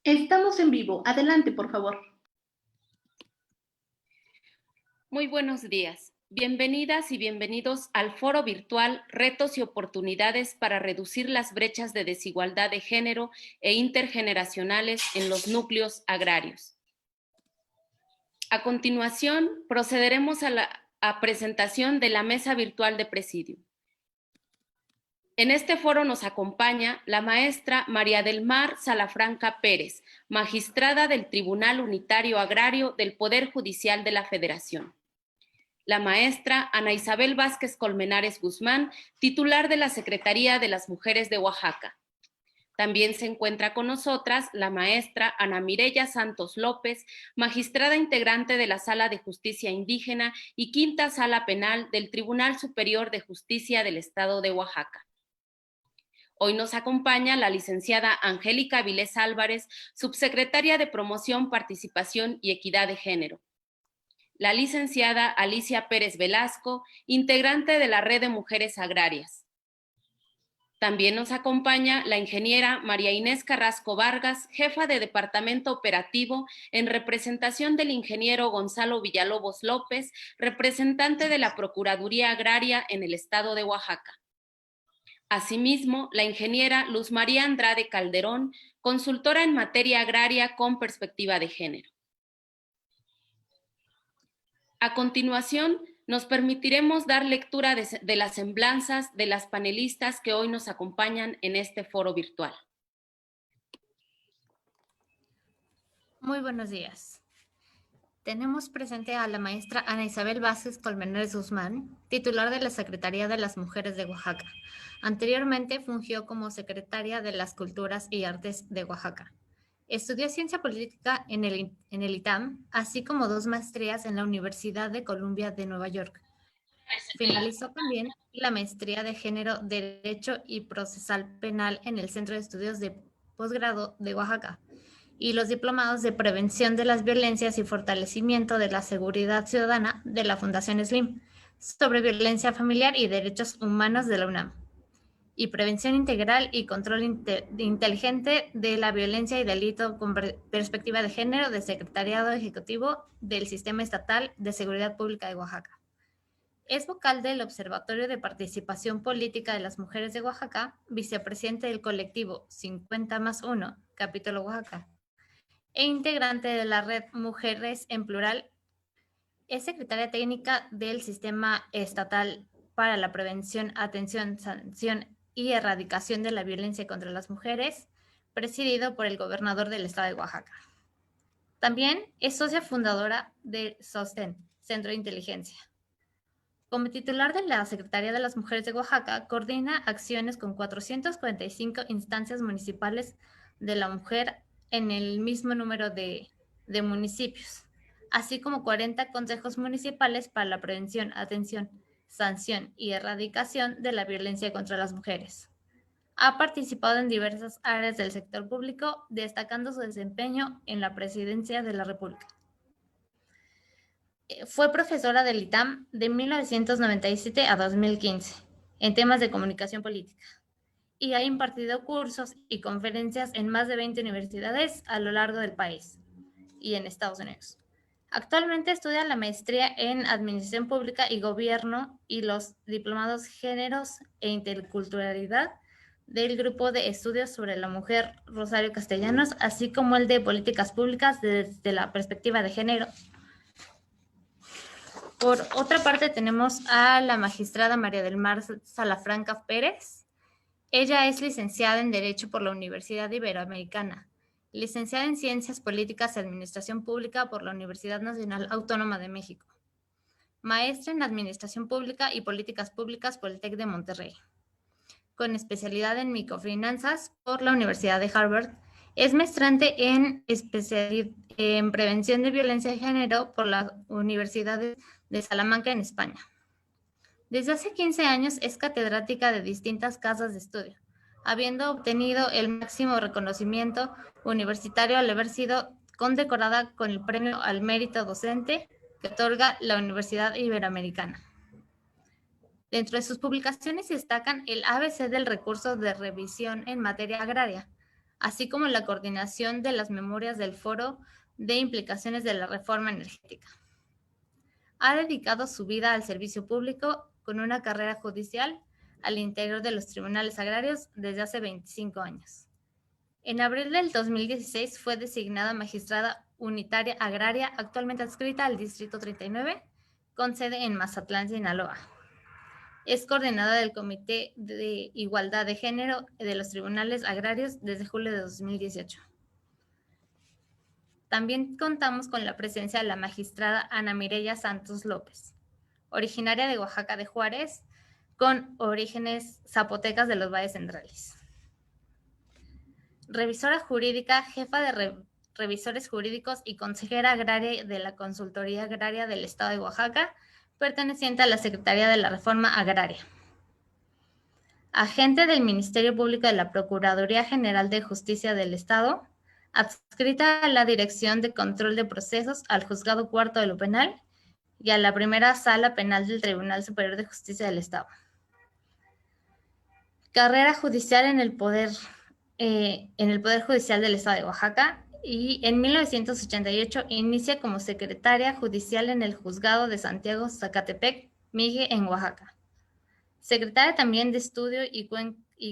Estamos en vivo. Adelante, por favor. Muy buenos días. Bienvenidas y bienvenidos al foro virtual Retos y oportunidades para reducir las brechas de desigualdad de género e intergeneracionales en los núcleos agrarios. A continuación, procederemos a la presentación de la mesa virtual de presidio. En este foro nos acompaña la maestra María del Mar Salafranca Pérez, magistrada del Tribunal Unitario Agrario del Poder Judicial de la Federación. La maestra Ana Isabel Vázquez Colmenares Guzmán, titular de la Secretaría de las Mujeres de Oaxaca. También se encuentra con nosotras la maestra Ana Mireya Santos López, magistrada integrante de la Sala de Justicia Indígena y Quinta Sala Penal del Tribunal Superior de Justicia del Estado de Oaxaca. Hoy nos acompaña la licenciada Angélica Vilés Álvarez, subsecretaria de Promoción, Participación y Equidad de Género. La licenciada Alicia Pérez Velasco, integrante de la Red de Mujeres Agrarias. También nos acompaña la ingeniera María Inés Carrasco Vargas, jefa de Departamento Operativo, en representación del ingeniero Gonzalo Villalobos López, representante de la Procuraduría Agraria en el Estado de Oaxaca. Asimismo, la ingeniera Luz María Andrade Calderón, consultora en materia agraria con perspectiva de género. A continuación, nos permitiremos dar lectura de las semblanzas de las panelistas que hoy nos acompañan en este foro virtual. Muy buenos días. Tenemos presente a la maestra Ana Isabel Vázquez Colmenares Guzmán, titular de la Secretaría de las Mujeres de Oaxaca. Anteriormente fungió como secretaria de las Culturas y Artes de Oaxaca. Estudió Ciencia Política en el ITAM, así como 2 maestrías en la Universidad de Columbia de Nueva York. Finalizó también la maestría de Género, Derecho y Procesal Penal en el Centro de Estudios de Posgrado de Oaxaca y los diplomados de Prevención de las Violencias y Fortalecimiento de la Seguridad Ciudadana de la Fundación SLIM sobre Violencia Familiar y Derechos Humanos de la UNAM y Prevención Integral y Control Inteligente de la Violencia y Delito con Perspectiva de Género del Secretariado Ejecutivo del Sistema Estatal de Seguridad Pública de Oaxaca. Es vocal del Observatorio de Participación Política de las Mujeres de Oaxaca, vicepresidente del colectivo 50+1, Capítulo Oaxaca, e integrante de la red Mujeres en Plural. Es secretaria técnica del Sistema Estatal para la Prevención, Atención, Sanción y Erradicación de la Violencia contra las Mujeres, presidido por el gobernador del estado de Oaxaca. También es socia fundadora de SOSTEN, Centro de Inteligencia. Como titular de la Secretaría de las Mujeres de Oaxaca, coordina acciones con 445 instancias municipales de la mujer en el mismo número de municipios, así como 40 consejos municipales para la prevención, atención, sanción y erradicación de la violencia contra las mujeres. Ha participado en diversas áreas del sector público, destacando su desempeño en la Presidencia de la República. Fue profesora del ITAM de 1997 a 2015 en temas de comunicación política y ha impartido cursos y conferencias en más de 20 universidades a lo largo del país y en Estados Unidos. Actualmente estudia la maestría en Administración Pública y Gobierno y los diplomados Géneros e Interculturalidad del Grupo de Estudios sobre la Mujer Rosario Castellanos, así como el de Políticas Públicas desde la perspectiva de género. Por otra parte, tenemos a la magistrada María del Mar Salafranca Pérez. Ella es licenciada en Derecho por la Universidad Iberoamericana, licenciada en Ciencias Políticas y Administración Pública por la Universidad Nacional Autónoma de México, maestra en Administración Pública y Políticas Públicas por el TEC de Monterrey, con especialidad en microfinanzas por la Universidad de Harvard. Es maestrante en especialidad en Prevención de Violencia de Género por la Universidad de Salamanca en España. Desde hace 15 años es catedrática de distintas casas de estudio, habiendo obtenido el máximo reconocimiento universitario al haber sido condecorada con el Premio al Mérito Docente que otorga la Universidad Iberoamericana. Dentro de sus publicaciones destacan el ABC del recurso de revisión en materia agraria, así como la coordinación de las memorias del Foro de Implicaciones de la Reforma Energética. Ha dedicado su vida al servicio público con una carrera judicial al interior de los tribunales agrarios desde hace 25 años. En abril del 2016 fue designada magistrada unitaria agraria, actualmente adscrita al Distrito 39, con sede en Mazatlán, Sinaloa. Es coordinadora del Comité de Igualdad de Género de los Tribunales Agrarios desde julio de 2018. También contamos con la presencia de la magistrada Ana Mireya Santos López, originaria de Oaxaca de Juárez, con orígenes zapotecas de los valles centrales. Revisora jurídica, jefa de revisores jurídicos y consejera agraria de la Consultoría Agraria del Estado de Oaxaca, perteneciente a la Secretaría de la Reforma Agraria. Agente del Ministerio Público de la Procuraduría General de Justicia del Estado, adscrita a la Dirección de Control de Procesos, al Juzgado Cuarto de lo Penal y a la Primera Sala Penal del Tribunal Superior de Justicia del Estado. Carrera judicial en el Poder Judicial del Estado de Oaxaca, y en 1988 inicia como secretaria judicial en el Juzgado de Santiago Zacatepec, Migue, en Oaxaca. Secretaria también de estudio y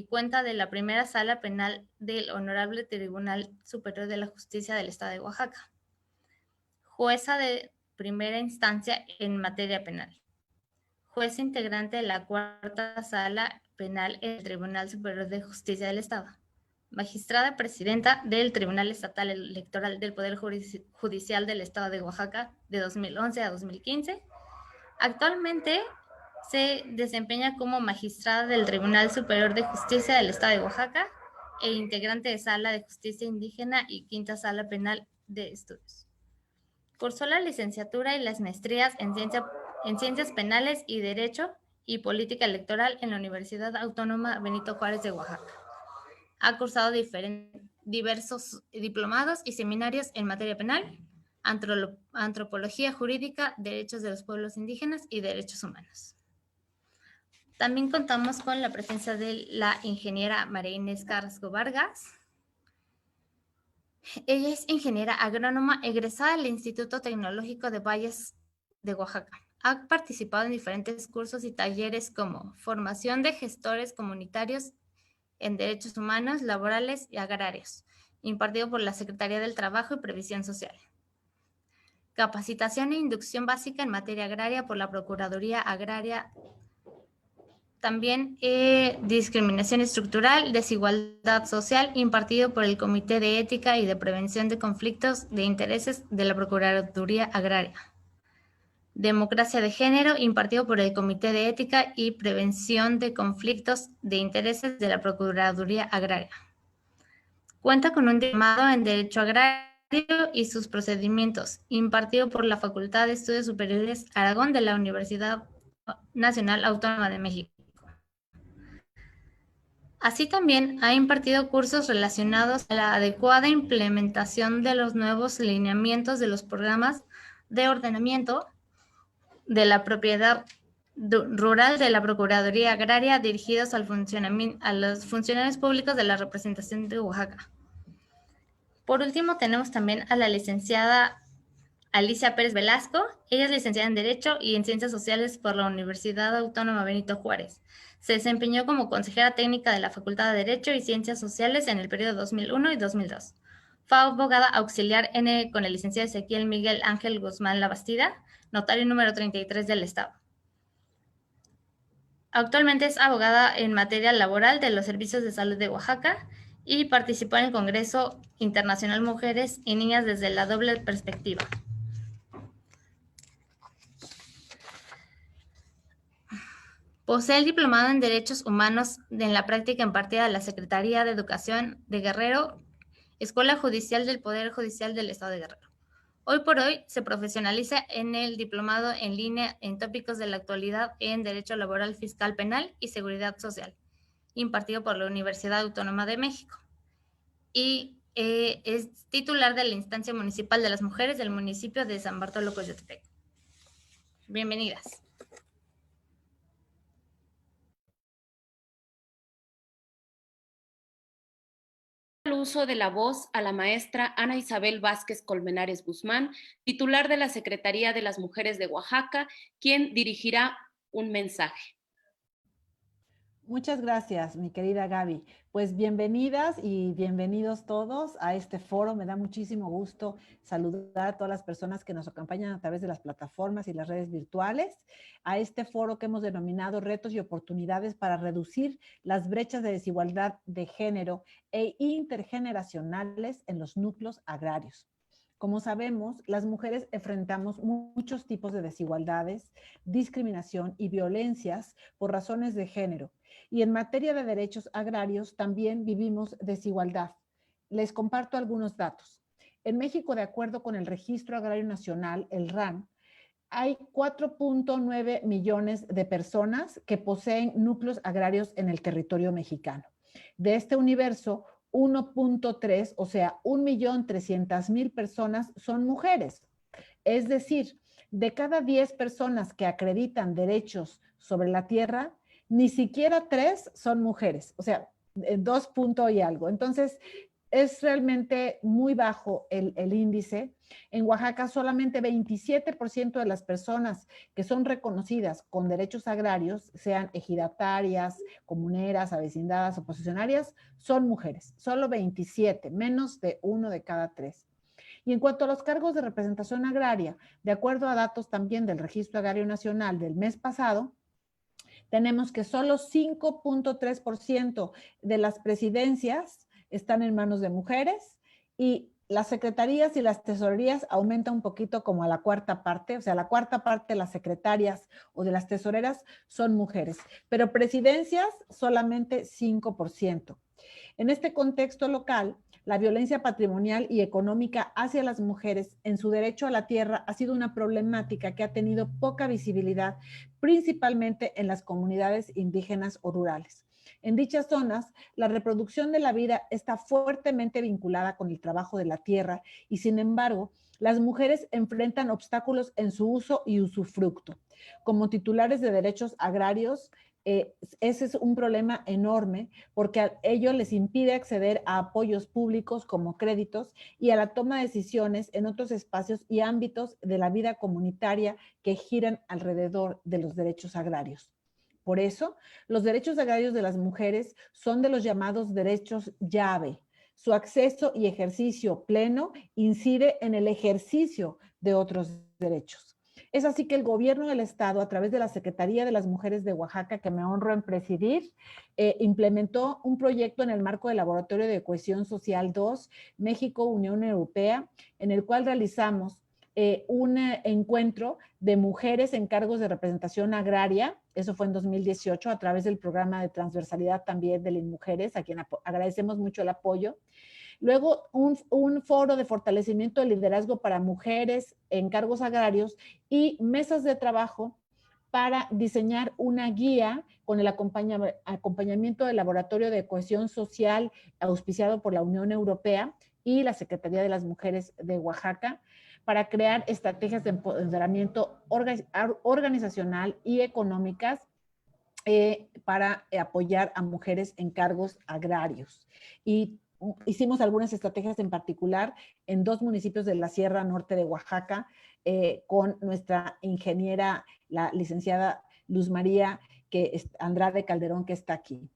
cuenta de la Primera Sala Penal del Honorable Tribunal Superior de la Justicia del Estado de Oaxaca. Jueza de primera instancia en materia penal. Jueza integrante de la Cuarta Sala Penal en el Tribunal Superior de Justicia del Estado. Magistrada presidenta del Tribunal Estatal Electoral del Poder Judicial del Estado de Oaxaca de 2011 a 2015. Actualmente se desempeña como magistrada del Tribunal Superior de Justicia del Estado de Oaxaca e integrante de Sala de Justicia Indígena y Quinta Sala Penal de Estudios. Cursó la licenciatura y las maestrías en Ciencias Penales y Derecho y Política Electoral en la Universidad Autónoma Benito Juárez de Oaxaca. Ha cursado diversos diplomados y seminarios en materia penal, antropología jurídica, derechos de los pueblos indígenas y derechos humanos. También contamos con la presencia de la ingeniera María Inés Carrasco Vargas. Ella es ingeniera agrónoma egresada del Instituto Tecnológico de Valles de Oaxaca. Ha participado en diferentes cursos y talleres como formación de gestores comunitarios en derechos humanos, laborales y agrarios, impartido por la Secretaría del Trabajo y Previsión Social. Capacitación e inducción básica en materia agraria por la Procuraduría Agraria. También discriminación estructural, desigualdad social, impartido por el Comité de Ética y de Prevención de Conflictos de Intereses de la Procuraduría Agraria. Democracia de Género, impartido por el Comité de Ética y Prevención de Conflictos de Intereses de la Procuraduría Agraria. Cuenta con un diplomado en Derecho Agrario y sus procedimientos, impartido por la Facultad de Estudios Superiores Aragón de la Universidad Nacional Autónoma de México. Así también ha impartido cursos relacionados a la adecuada implementación de los nuevos lineamientos de los programas de ordenamiento de la propiedad rural de la Procuraduría Agraria dirigidos a los funcionarios públicos de la representación de Oaxaca. Por último, tenemos también a la licenciada Alicia Pérez Velasco. Ella es licenciada en Derecho y en Ciencias Sociales por la Universidad Autónoma Benito Juárez. Se desempeñó como consejera técnica de la Facultad de Derecho y Ciencias Sociales en el periodo 2001 y 2002. Fue abogada auxiliar con el licenciado Ezequiel Miguel Ángel Guzmán Labastida, notario número 33 del Estado. Actualmente es abogada en materia laboral de los Servicios de Salud de Oaxaca y participó en el Congreso Internacional Mujeres y Niñas desde la Doble Perspectiva. Posee el diplomado en Derechos Humanos en la práctica impartida de la Secretaría de Educación de Guerrero, Escuela Judicial del Poder Judicial del Estado de Guerrero. Hoy por hoy se profesionaliza en el diplomado en línea en tópicos de la actualidad en Derecho Laboral, Fiscal, Penal y Seguridad Social, impartido por la Universidad Autónoma de México. Y es titular de la Instancia Municipal de las Mujeres del municipio de San Bartolo Coyotepec. Bienvenidas. el uso de la voz a la maestra Ana Isabel Vázquez Colmenares Guzmán, titular de la Secretaría de las Mujeres de Oaxaca, quien dirigirá un mensaje. Muchas gracias, mi querida Gaby. Pues bienvenidas y bienvenidos todos a este foro. Me da muchísimo gusto saludar a todas las personas que nos acompañan a través de las plataformas y las redes virtuales, a este foro que hemos denominado Retos y Oportunidades para reducir las brechas de desigualdad de género e intergeneracionales en los núcleos agrarios. Como sabemos, las mujeres enfrentamos muchos tipos de desigualdades, discriminación y violencias por razones de género. Y en materia de derechos agrarios también vivimos desigualdad. Les comparto algunos datos. En México, de acuerdo con el Registro Agrario Nacional, el RAN, hay 4.9 millones de personas que poseen núcleos agrarios en el territorio mexicano. De este universo, 1.3, o sea, 1.300.000 personas son mujeres. Es decir, de cada 10 personas que acreditan derechos sobre la tierra, ni siquiera 3 son mujeres, o sea, 2 puntos y algo. Entonces, es realmente muy bajo el índice. En Oaxaca, solamente 27% de las personas que son reconocidas con derechos agrarios, sean ejidatarias, comuneras, avecindadas o posesionarias, son mujeres. Solo 27, menos de 1 de cada 3. Y en cuanto a los cargos de representación agraria, de acuerdo a datos también del Registro Agrario Nacional del mes pasado, tenemos que solo 5.3% de las presidencias están en manos de mujeres y las secretarías y las tesorerías aumentan un poquito como a la cuarta parte, o sea, la cuarta parte de las secretarias o de las tesoreras son mujeres, pero presidencias solamente 5%. En este contexto local, la violencia patrimonial y económica hacia las mujeres en su derecho a la tierra ha sido una problemática que ha tenido poca visibilidad, principalmente en las comunidades indígenas o rurales. En dichas zonas, la reproducción de la vida está fuertemente vinculada con el trabajo de la tierra y, sin embargo, las mujeres enfrentan obstáculos en su uso y usufructo. Como titulares de derechos agrarios, ese es un problema enorme porque a ellos les impide acceder a apoyos públicos como créditos y a la toma de decisiones en otros espacios y ámbitos de la vida comunitaria que giran alrededor de los derechos agrarios. Por eso, los derechos agrarios de las mujeres son de los llamados derechos llave. Su acceso y ejercicio pleno incide en el ejercicio de otros derechos. Es así que el gobierno del estado, a través de la Secretaría de las Mujeres de Oaxaca, que me honro en presidir, implementó un proyecto en el marco del Laboratorio de Cohesión Social 2, México-Unión Europea, en el cual realizamos un encuentro de mujeres en cargos de representación agraria. Eso fue en 2018 a través del programa de transversalidad también de las mujeres, a quien agradecemos mucho el apoyo. Luego, un foro de fortalecimiento del liderazgo para mujeres en cargos agrarios y mesas de trabajo para diseñar una guía con el acompañamiento del Laboratorio de Cohesión Social auspiciado por la Unión Europea y la Secretaría de las Mujeres de Oaxaca para crear estrategias de empoderamiento organizacional y económicas para apoyar a mujeres en cargos agrarios. Y hicimos algunas estrategias en particular en 2 municipios de la Sierra Norte de Oaxaca con nuestra ingeniera, la licenciada Luz María Andrade Calderón, que está aquí.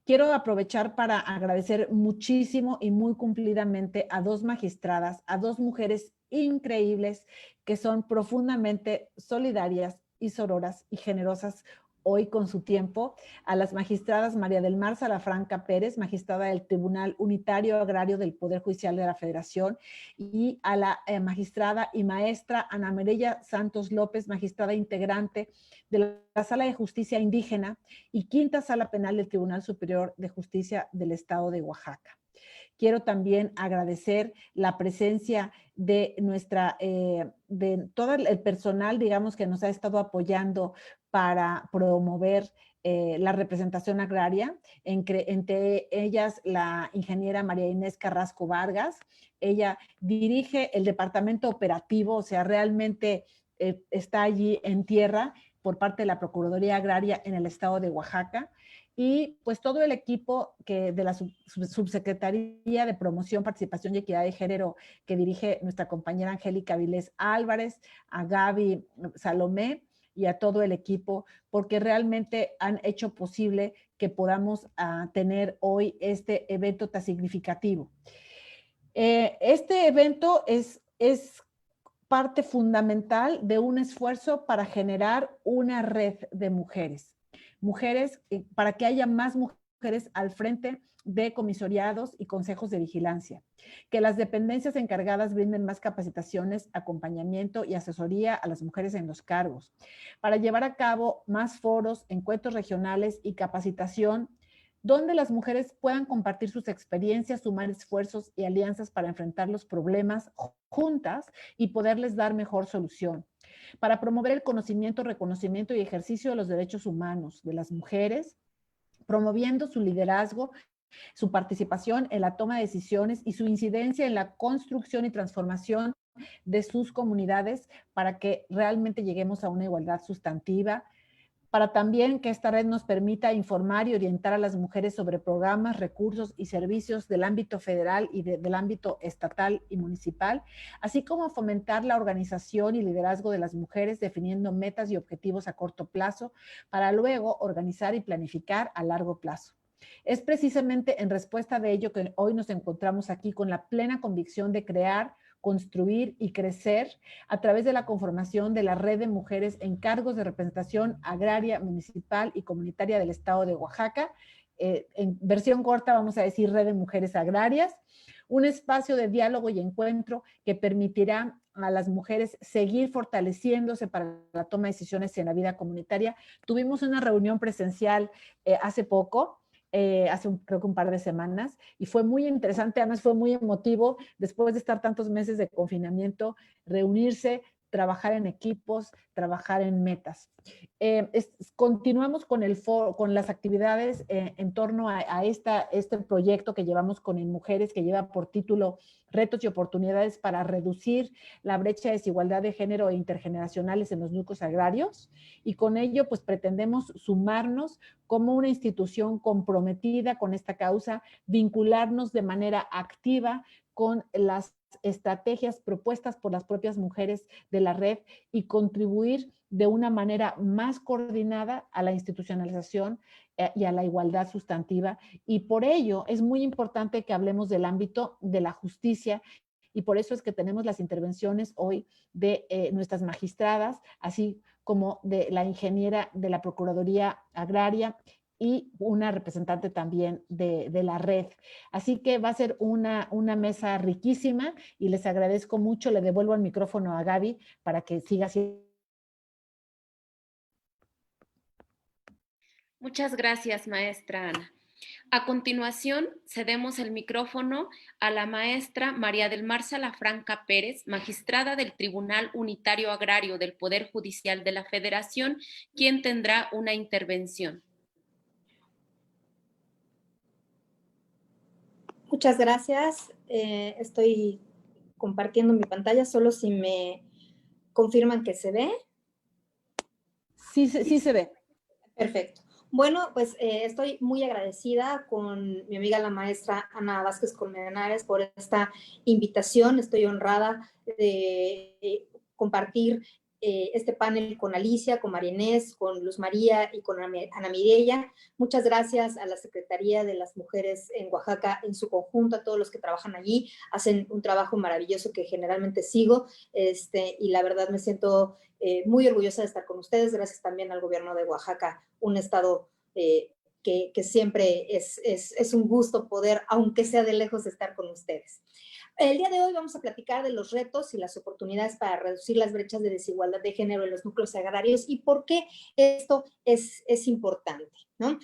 Quiero aprovechar para agradecer muchísimo y muy cumplidamente a 2 magistradas, a 2 mujeres increíbles que son profundamente solidarias y sororas y generosas hoy con su tiempo, a las magistradas María del Mar Salafranca Pérez, magistrada del Tribunal Unitario Agrario del Poder Judicial de la Federación, y a la magistrada y maestra Ana Mireya Santos López, magistrada integrante de la Sala de Justicia Indígena y Quinta Sala Penal del Tribunal Superior de Justicia del Estado de Oaxaca. Quiero también agradecer la presencia de de todo el personal, digamos, que nos ha estado apoyando para promover la representación agraria, entre ellas la ingeniera María Inés Carrasco Vargas. Ella dirige el departamento operativo, o sea, realmente está allí en tierra por parte de la Procuraduría Agraria en el estado de Oaxaca, y pues todo el equipo de la Subsecretaría de Promoción, Participación y Equidad de Género que dirige nuestra compañera Angélica Vilés Álvarez, a Gaby Salomé y a todo el equipo, porque realmente han hecho posible que podamos tener hoy este evento tan significativo. Este evento es parte fundamental de un esfuerzo para generar una red de mujeres. Para que haya más mujeres al frente de comisariados y consejos de vigilancia, que las dependencias encargadas brinden más capacitaciones, acompañamiento y asesoría a las mujeres en los cargos, para llevar a cabo más foros, encuentros regionales y capacitación donde las mujeres puedan compartir sus experiencias, sumar esfuerzos y alianzas para enfrentar los problemas juntas y poderles dar mejor solución, para promover el conocimiento, reconocimiento y ejercicio de los derechos humanos de las mujeres, promoviendo su liderazgo, su participación en la toma de decisiones y su incidencia en la construcción y transformación de sus comunidades para que realmente lleguemos a una igualdad sustantiva, para también que esta red nos permita informar y orientar a las mujeres sobre programas, recursos y servicios del ámbito federal y del ámbito estatal y municipal, así como fomentar la organización y liderazgo de las mujeres definiendo metas y objetivos a corto plazo para luego organizar y planificar a largo plazo. Es precisamente en respuesta de ello que hoy nos encontramos aquí con la plena convicción de crear, construir y crecer a través de la conformación de la red de mujeres en cargos de representación agraria, municipal y comunitaria del estado de Oaxaca. En versión corta vamos a decir Red de Mujeres Agrarias, un espacio de diálogo y encuentro que permitirá a las mujeres seguir fortaleciéndose para la toma de decisiones en la vida comunitaria. Tuvimos una reunión presencial hace poco, creo que un par de semanas, y fue muy interesante, además fue muy emotivo, después de estar tantos meses de confinamiento, reunirse, trabajar en equipos, trabajar en metas. Continuamos con las actividades en torno a este proyecto que llevamos con Mujeres, que lleva por título Retos y Oportunidades para reducir la brecha de desigualdad de género e intergeneracionales en los núcleos agrarios, y con ello pues pretendemos sumarnos como una institución comprometida con esta causa, vincularnos de manera activa con las estrategias propuestas por las propias mujeres de la red y contribuir de una manera más coordinada a la institucionalización y a la igualdad sustantiva. Y por ello es muy importante que hablemos del ámbito de la justicia, y por eso es que tenemos las intervenciones hoy de nuestras magistradas, así como de la ingeniera de la Procuraduría Agraria y una representante también de la red. Así que va a ser una mesa riquísima y les agradezco mucho. Le devuelvo el micrófono a Gaby para que siga así. Muchas gracias, maestra Ana. A continuación, cedemos el micrófono a la maestra María del Mar Salafranca Pérez, magistrada del Tribunal Unitario Agrario del Poder Judicial de la Federación, quien tendrá una intervención. Muchas gracias. Estoy compartiendo mi pantalla, solo si me confirman que se ve. Sí se ve. Perfecto. Bueno, pues estoy muy agradecida con mi amiga la maestra Ana Vázquez Colmenares por esta invitación. Estoy honrada de compartir este panel con Alicia, con María Inés, con Luz María y con Ana Mireya. Muchas gracias a la Secretaría de las Mujeres en Oaxaca en su conjunto, a todos los que trabajan allí. Hacen un trabajo maravilloso que generalmente sigo, y la verdad me siento muy orgullosa de estar con ustedes. Gracias también al gobierno de Oaxaca, un estado que siempre es un gusto poder, aunque sea de lejos, estar con ustedes. El día de hoy vamos a platicar de los retos y las oportunidades para reducir las brechas de desigualdad de género en los núcleos agrarios y por qué esto es importante, ¿no?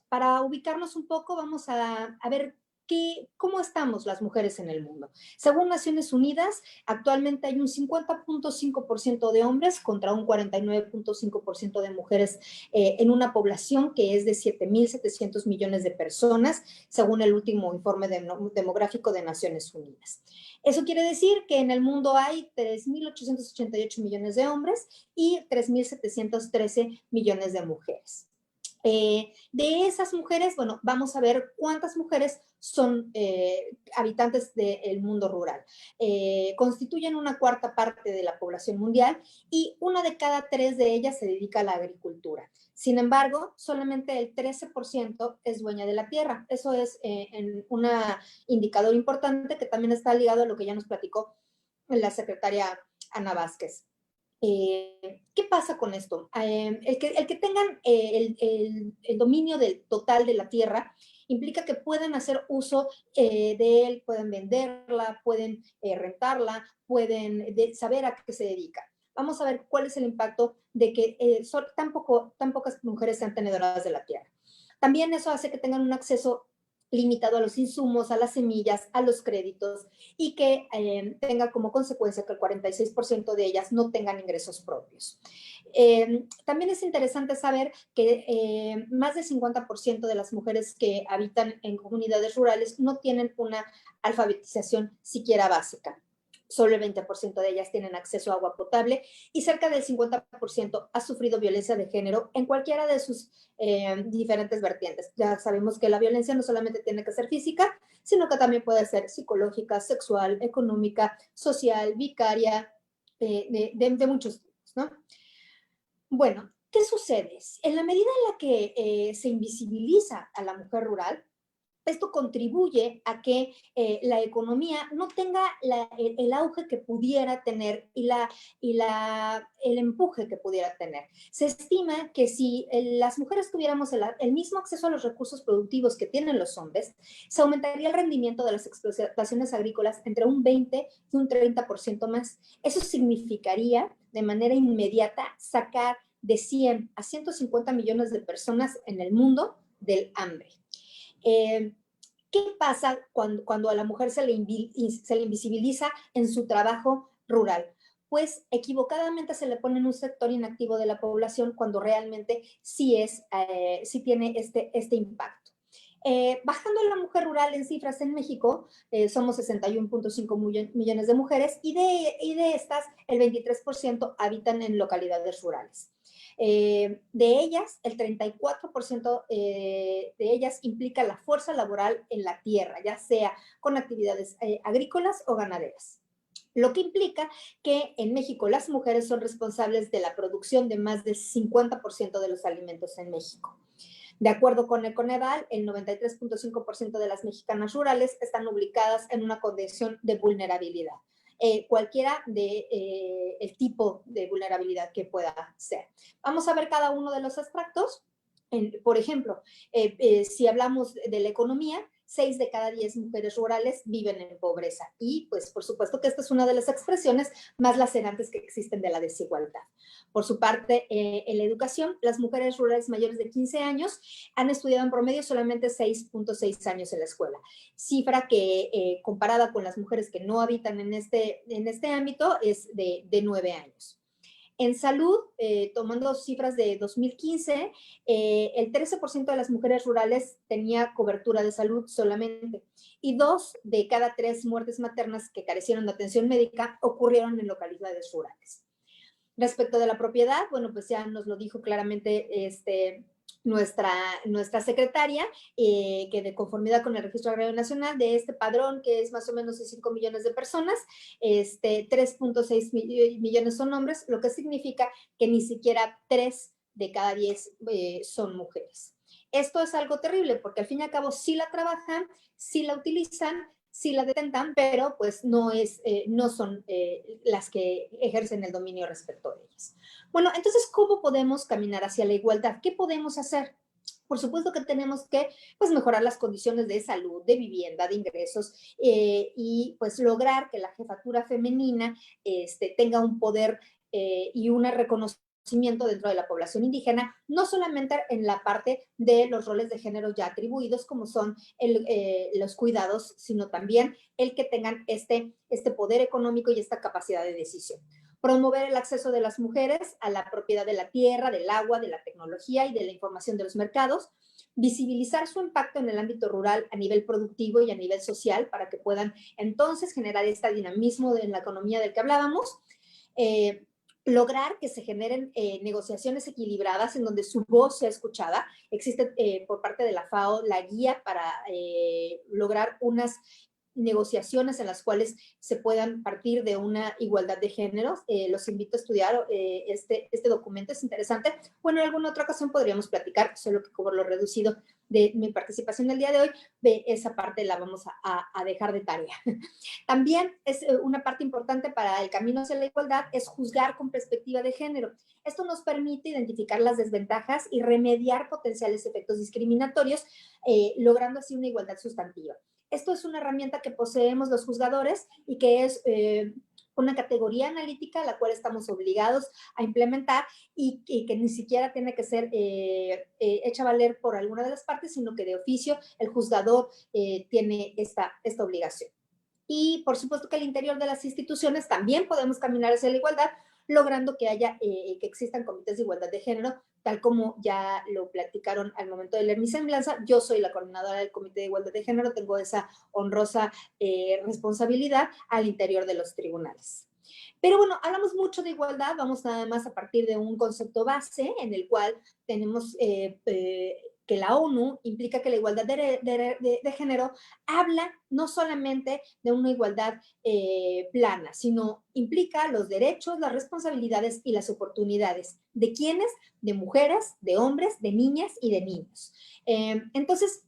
Para ubicarnos un poco, vamos a ver ¿cómo estamos las mujeres en el mundo? Según Naciones Unidas, actualmente hay un 50.5% de hombres contra un 49.5% de mujeres en una población que es de 7.700 millones de personas, según el último informe demográfico de Naciones Unidas. Eso quiere decir que en el mundo hay 3.888 millones de hombres y 3.713 millones de mujeres. De esas mujeres, bueno, vamos a ver cuántas mujeres son habitantes del mundo rural. Constituyen una cuarta parte de la población mundial y una de cada 3 de ellas se dedica a la agricultura. Sin embargo, solamente el 13% es dueña de la tierra. Eso es un indicador importante que también está ligado a lo que ya nos platicó la secretaria Ana Vázquez. ¿Qué pasa con esto? El que tengan el dominio total de la tierra implica que pueden hacer uso de él, pueden venderla, pueden rentarla, pueden saber a qué se dedica. Vamos a ver cuál es el impacto de que tan pocas mujeres sean tenedoras de la tierra. También eso hace que tengan un acceso limitado a los insumos, a las semillas, a los créditos y que tenga como consecuencia que el 46% de ellas no tengan ingresos propios. También es interesante saber que más del 50% de las mujeres que habitan en comunidades rurales no tienen una alfabetización siquiera básica. Solo el 20% de ellas tienen acceso a agua potable y cerca del 50% ha sufrido violencia de género en cualquiera de sus diferentes vertientes. Ya sabemos que la violencia no solamente tiene que ser física, sino que también puede ser psicológica, sexual, económica, social, vicaria, de muchos tipos, ¿no? Bueno, ¿qué sucede? En la medida en la que se invisibiliza a la mujer rural, esto contribuye a que la economía no tenga el auge que pudiera tener y el empuje que pudiera tener. Se estima que si las mujeres tuviéramos el mismo acceso a los recursos productivos que tienen los hombres, se aumentaría el rendimiento de las explotaciones agrícolas entre un 20 y un 30% más. Eso significaría de manera inmediata sacar de 100 a 150 millones de personas en el mundo del hambre. ¿Qué pasa cuando a la mujer se le invisibiliza en su trabajo rural? Pues equivocadamente se le pone en un sector inactivo de la población cuando realmente sí tiene este impacto. Bajando la mujer rural en cifras en México, somos 61.5 millones de mujeres y de estas el 23% habitan en localidades rurales. De ellas, el 34% de ellas implica la fuerza laboral en la tierra, ya sea con actividades agrícolas o ganaderas. Lo que implica que en México las mujeres son responsables de la producción de más del 50% de los alimentos en México. De acuerdo con el Coneval, el 93.5% de las mexicanas rurales están ubicadas en una condición de vulnerabilidad. Cualquiera el tipo de vulnerabilidad que pueda ser. Vamos a ver cada uno de los extractos. Por ejemplo, si hablamos de la economía, 6 de cada 10 mujeres rurales viven en pobreza. Y, pues, por supuesto que esta es una de las expresiones más lacerantes que existen de la desigualdad. Por su parte, en la educación, las mujeres rurales mayores de 15 años han estudiado en promedio solamente 6.6 años en la escuela. Cifra que, comparada con las mujeres que no habitan en este ámbito, es de 9 años. En salud, tomando cifras de 2015, el 13% de las mujeres rurales tenía cobertura de salud solamente y 2 de cada 3 muertes maternas que carecieron de atención médica ocurrieron en localidades rurales. Respecto de la propiedad, bueno, pues ya nos lo dijo claramente nuestra secretaria, que de conformidad con el Registro Agrario Nacional, de este padrón, que es más o menos de 5 millones de personas, 3.6 millones son hombres, lo que significa que ni siquiera 3 de cada 10 son mujeres. Esto es algo terrible, porque al fin y al cabo sí la trabajan, sí la utilizan, sí la detentan, pero pues no son las que ejercen el dominio respecto de ellas. Bueno, entonces, ¿cómo podemos caminar hacia la igualdad? ¿Qué podemos hacer? Por supuesto que tenemos que pues, mejorar las condiciones de salud, de vivienda, de ingresos y pues lograr que la jefatura femenina tenga un poder y una reconocimiento dentro de la población indígena, no solamente en la parte de los roles de género ya atribuidos, como son los cuidados, sino también el que tengan este poder económico y esta capacidad de decisión. Promover el acceso de las mujeres a la propiedad de la tierra, del agua, de la tecnología y de la información de los mercados. Visibilizar su impacto en el ámbito rural a nivel productivo y a nivel social para que puedan entonces generar este dinamismo en la economía del que hablábamos. Lograr que se generen negociaciones equilibradas en donde su voz sea escuchada. Existe por parte de la FAO la guía para lograr unas negociaciones en las cuales se puedan partir de una igualdad de géneros. Los invito a estudiar este documento, es interesante. Bueno, en alguna otra ocasión podríamos platicar, solo que como lo reducido de mi participación el día de hoy, de esa parte la vamos a dejar de tarea. También es una parte importante para el camino hacia la igualdad, es juzgar con perspectiva de género. Esto nos permite identificar las desventajas y remediar potenciales efectos discriminatorios, logrando así una igualdad sustantiva. Esto es una herramienta que poseemos los juzgadores y que es una categoría analítica a la cual estamos obligados a implementar y que ni siquiera tiene que ser hecha valer por alguna de las partes, sino que de oficio el juzgador tiene esta obligación. Y por supuesto que al interior de las instituciones también podemos caminar hacia la igualdad, logrando que que existan comités de igualdad de género, tal como ya lo platicaron al momento de leer mi semblanza. Yo soy la coordinadora del Comité de Igualdad de Género, tengo esa honrosa responsabilidad al interior de los tribunales. Pero bueno, hablamos mucho de igualdad, vamos nada más a partir de un concepto base en el cual tenemos que la ONU implica que la igualdad de género habla no solamente de una igualdad plana, sino implica los derechos, las responsabilidades y las oportunidades. ¿De quiénes? De mujeres, de hombres, de niñas y de niños. Entonces,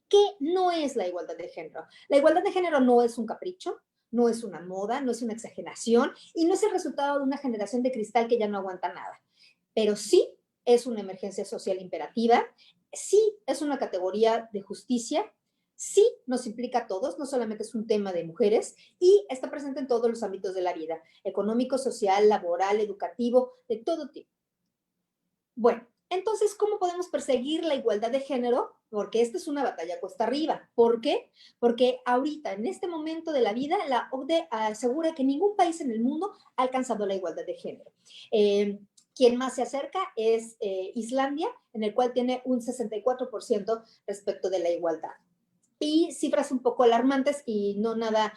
¿qué no es la igualdad de género? La igualdad de género no es un capricho, no es una moda, no es una exageración y no es el resultado de una generación de cristal que ya no aguanta nada. Pero sí es una emergencia social imperativa, sí es una categoría de justicia, sí nos implica a todos, no solamente es un tema de mujeres y está presente en todos los ámbitos de la vida, económico, social, laboral, educativo, de todo tipo. Bueno, entonces, ¿cómo podemos perseguir la igualdad de género? Porque esta es una batalla cuesta arriba. ¿Por qué? Porque ahorita, en este momento de la vida, la OCDE asegura que ningún país en el mundo ha alcanzado la igualdad de género. Quien más se acerca es Islandia, en el cual tiene un 64% respecto de la igualdad. Y cifras un poco alarmantes y no nada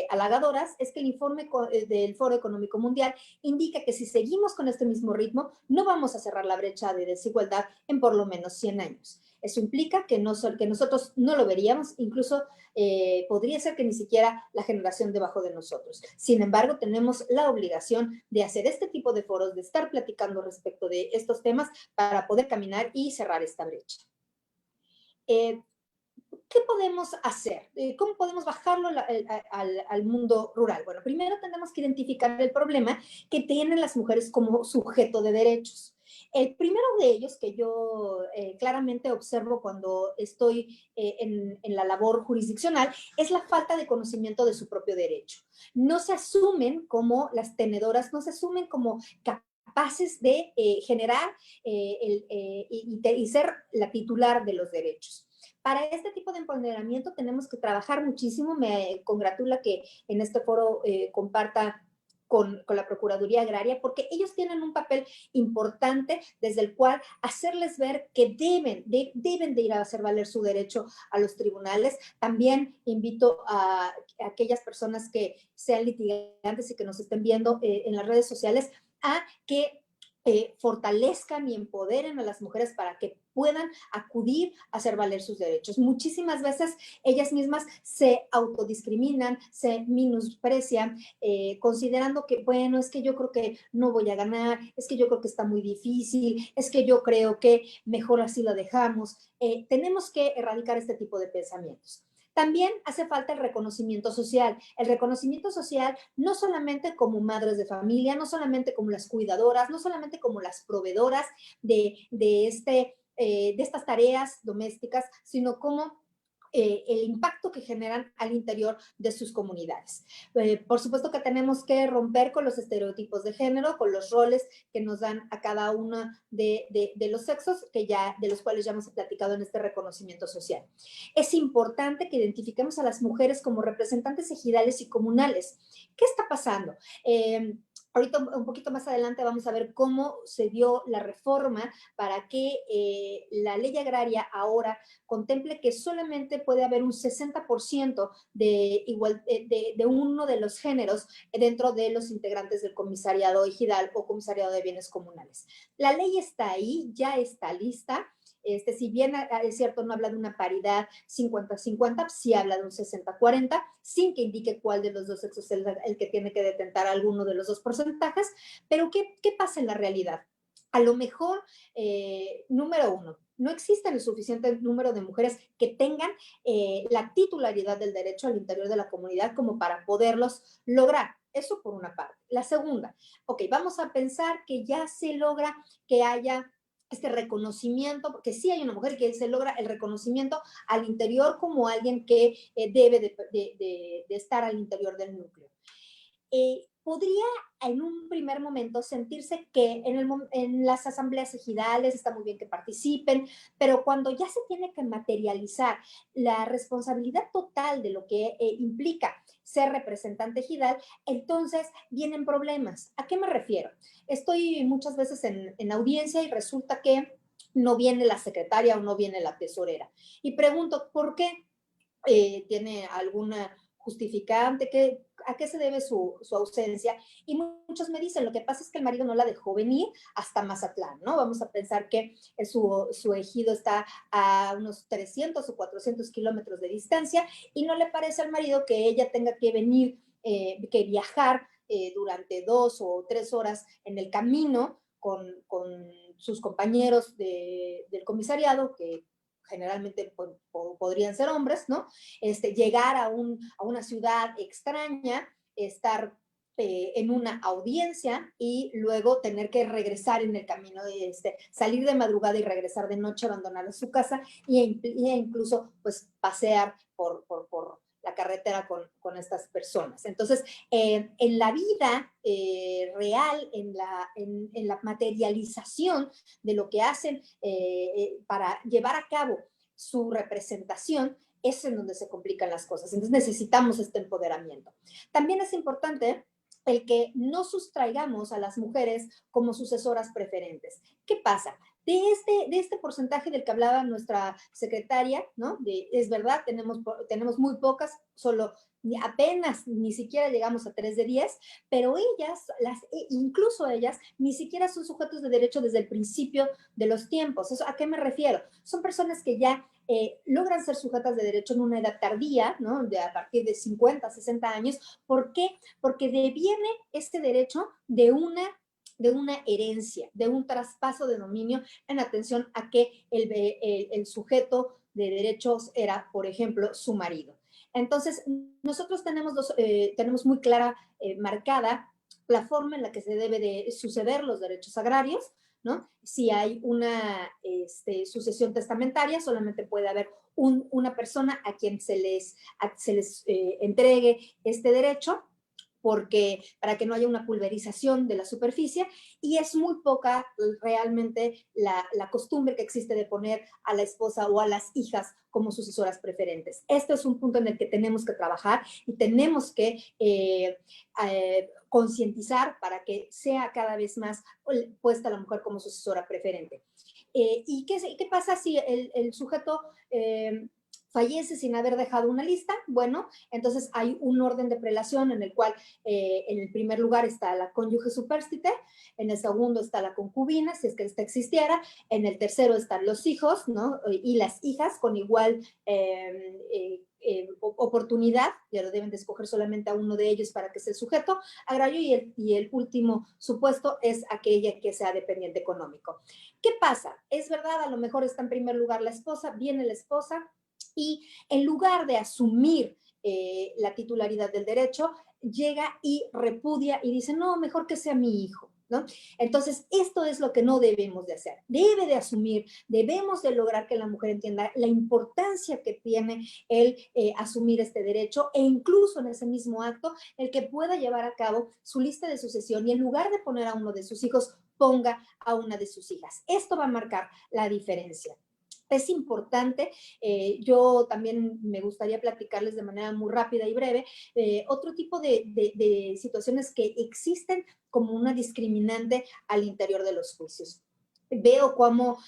halagadoras, es que el informe del Foro Económico Mundial indica que si seguimos con este mismo ritmo, no vamos a cerrar la brecha de desigualdad en por lo menos 100 años. Eso implica que nosotros no lo veríamos, incluso podría ser que ni siquiera la generación debajo de nosotros. Sin embargo, tenemos la obligación de hacer este tipo de foros, de estar platicando respecto de estos temas para poder caminar y cerrar esta brecha. ¿Qué podemos hacer? ¿Cómo podemos bajarlo al mundo rural? Bueno, primero tenemos que identificar el problema que tienen las mujeres como sujeto de derechos. El primero de ellos que yo claramente observo cuando estoy en la labor jurisdiccional es la falta de conocimiento de su propio derecho. No se asumen como las tenedoras, no se asumen como capaces de generar y ser la titular de los derechos. Para este tipo de empoderamiento tenemos que trabajar muchísimo. Me congratula que en este foro comparta con la Procuraduría Agraria, porque ellos tienen un papel importante desde el cual hacerles ver que deben de ir a hacer valer su derecho a los tribunales. También invito a aquellas personas que sean litigantes y que nos estén viendo en las redes sociales a que fortalezcan y empoderen a las mujeres para que puedan acudir a hacer valer sus derechos. Muchísimas veces ellas mismas se autodiscriminan, se menosprecian, considerando que, bueno, es que yo creo que no voy a ganar, es que yo creo que está muy difícil, es que yo creo que mejor así lo dejamos. Tenemos que erradicar este tipo de pensamientos. También hace falta el reconocimiento social no solamente como madres de familia, no solamente como las cuidadoras, no solamente como las proveedoras de estas tareas domésticas, sino como el impacto que generan al interior de sus comunidades. Por supuesto que tenemos que romper con los estereotipos de género, con los roles que nos dan a cada uno de los sexos, de los cuales ya hemos platicado en este reconocimiento social. Es importante que identifiquemos a las mujeres como representantes ejidales y comunales. ¿Qué está pasando? Ahorita un poquito más adelante vamos a ver cómo se dio la reforma para que la ley agraria ahora contemple que solamente puede haber un 60% de uno de los géneros dentro de los integrantes del comisariado ejidal o comisariado de bienes comunales. La ley está ahí, ya está lista. Si bien es cierto, no habla de una paridad 50-50, sí habla de un 60-40, sin que indique cuál de los dos sexos es el que tiene que detentar alguno de los dos porcentajes. Pero ¿qué pasa en la realidad? A lo mejor, número uno, no existe el suficiente número de mujeres que tengan la titularidad del derecho al interior de la comunidad como para poderlos lograr. Eso por una parte. La segunda, ok, vamos a pensar que ya se logra que haya este reconocimiento, porque sí hay una mujer que se logra el reconocimiento al interior como alguien que debe de estar al interior del núcleo. Podría en un primer momento sentirse que en las asambleas ejidales está muy bien que participen, pero cuando ya se tiene que materializar la responsabilidad total de lo que implica ser representante ejidal, entonces vienen problemas. ¿A qué me refiero? Estoy muchas veces en audiencia y resulta que no viene la secretaria o no viene la tesorera. Y pregunto, ¿por qué? ¿Tiene alguna justificante? ¿A qué se debe su ausencia? Y muchos me dicen, lo que pasa es que el marido no la dejó venir hasta Mazatlán, ¿no? Vamos a pensar que su ejido está a unos 300 o 400 kilómetros de distancia y no le parece al marido que ella tenga que venir, que viajar durante 2 o 3 horas en el camino con sus compañeros del comisariado, que generalmente podrían ser hombres, ¿no? Llegar a una ciudad extraña, estar en una audiencia y luego tener que regresar en el camino, salir de madrugada y regresar de noche, abandonar su casa e incluso pues pasear por la carretera con estas personas. Entonces, en la vida real, en la materialización de lo que hacen para llevar a cabo su representación, es en donde se complican las cosas. Entonces necesitamos este empoderamiento. También es importante el que no sustraigamos a las mujeres como sucesoras preferentes. ¿Qué pasa? De este porcentaje del que hablaba nuestra secretaria, ¿no? Es verdad, tenemos muy pocas, solo apenas ni siquiera llegamos a 3 de 10, pero ellas, incluso ellas, ni siquiera son sujetos de derecho desde el principio de los tiempos. ¿Eso a qué me refiero? Son personas que ya logran ser sujetas de derecho en una edad tardía, ¿no? A partir de 50, 60 años. ¿Por qué? Porque deviene este derecho de una herencia, de un traspaso de dominio en atención a que el sujeto de derechos era, por ejemplo, su marido. Entonces, nosotros tenemos muy clara, marcada la forma en la que se debe de suceder los derechos agrarios, ¿no? Si hay una sucesión testamentaria, solamente puede haber una persona a quien se les entregue este derecho, porque para que no haya una pulverización de la superficie, y es muy poca realmente la costumbre que existe de poner a la esposa o a las hijas como sucesoras preferentes. Este es un punto en el que tenemos que trabajar y tenemos que concientizar para que sea cada vez más puesta la mujer como sucesora preferente. ¿Y qué pasa si el sujeto fallece sin haber dejado una lista? Bueno, entonces hay un orden de prelación en el cual en el primer lugar está la cónyuge supérstite, en el segundo está la concubina, si es que esta existiera, en el tercero están los hijos, ¿no? Y las hijas con igual oportunidad, ya lo deben de escoger solamente a uno de ellos para que sea el sujeto agrario, y el último supuesto es aquella que sea dependiente económico. ¿Qué pasa? Es verdad, a lo mejor está en primer lugar la esposa, viene la esposa, y en lugar de asumir la titularidad del derecho, llega y repudia y dice, no, mejor que sea mi hijo, ¿no? Entonces, esto es lo que no debemos de hacer. Debe de asumir, debemos de lograr que la mujer entienda la importancia que tiene el asumir este derecho e incluso en ese mismo acto, el que pueda llevar a cabo su lista de sucesión y en lugar de poner a uno de sus hijos, ponga a una de sus hijas. Esto va a marcar la diferencia. Es importante, yo también me gustaría platicarles de manera muy rápida y breve, otro tipo de situaciones que existen como una discriminante al interior de los juicios. Veo cómo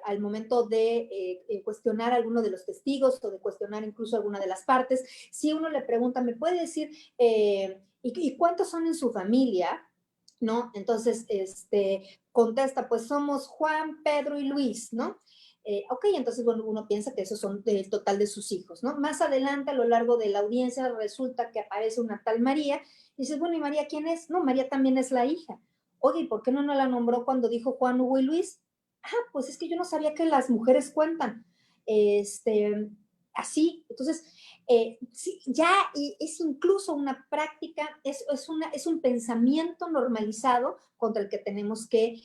al momento de cuestionar a alguno de los testigos o de cuestionar incluso a alguna de las partes, si uno le pregunta, ¿me puede decir ¿y cuántos son en su familia? ¿No? Entonces, contesta, pues somos Juan, Pedro y Luis, ¿no? Ok, entonces, bueno, uno piensa que esos son el total de sus hijos, ¿no? Más adelante, a lo largo de la audiencia, resulta que aparece una tal María, y dices, bueno, ¿y María quién es? No, María también es la hija. Oye, ¿y por qué no la nombró cuando dijo Juan, Hugo y Luis? Ah, pues es que yo no sabía que las mujeres cuentan. Así, entonces, sí, ya es incluso una práctica, es un pensamiento normalizado contra el que tenemos que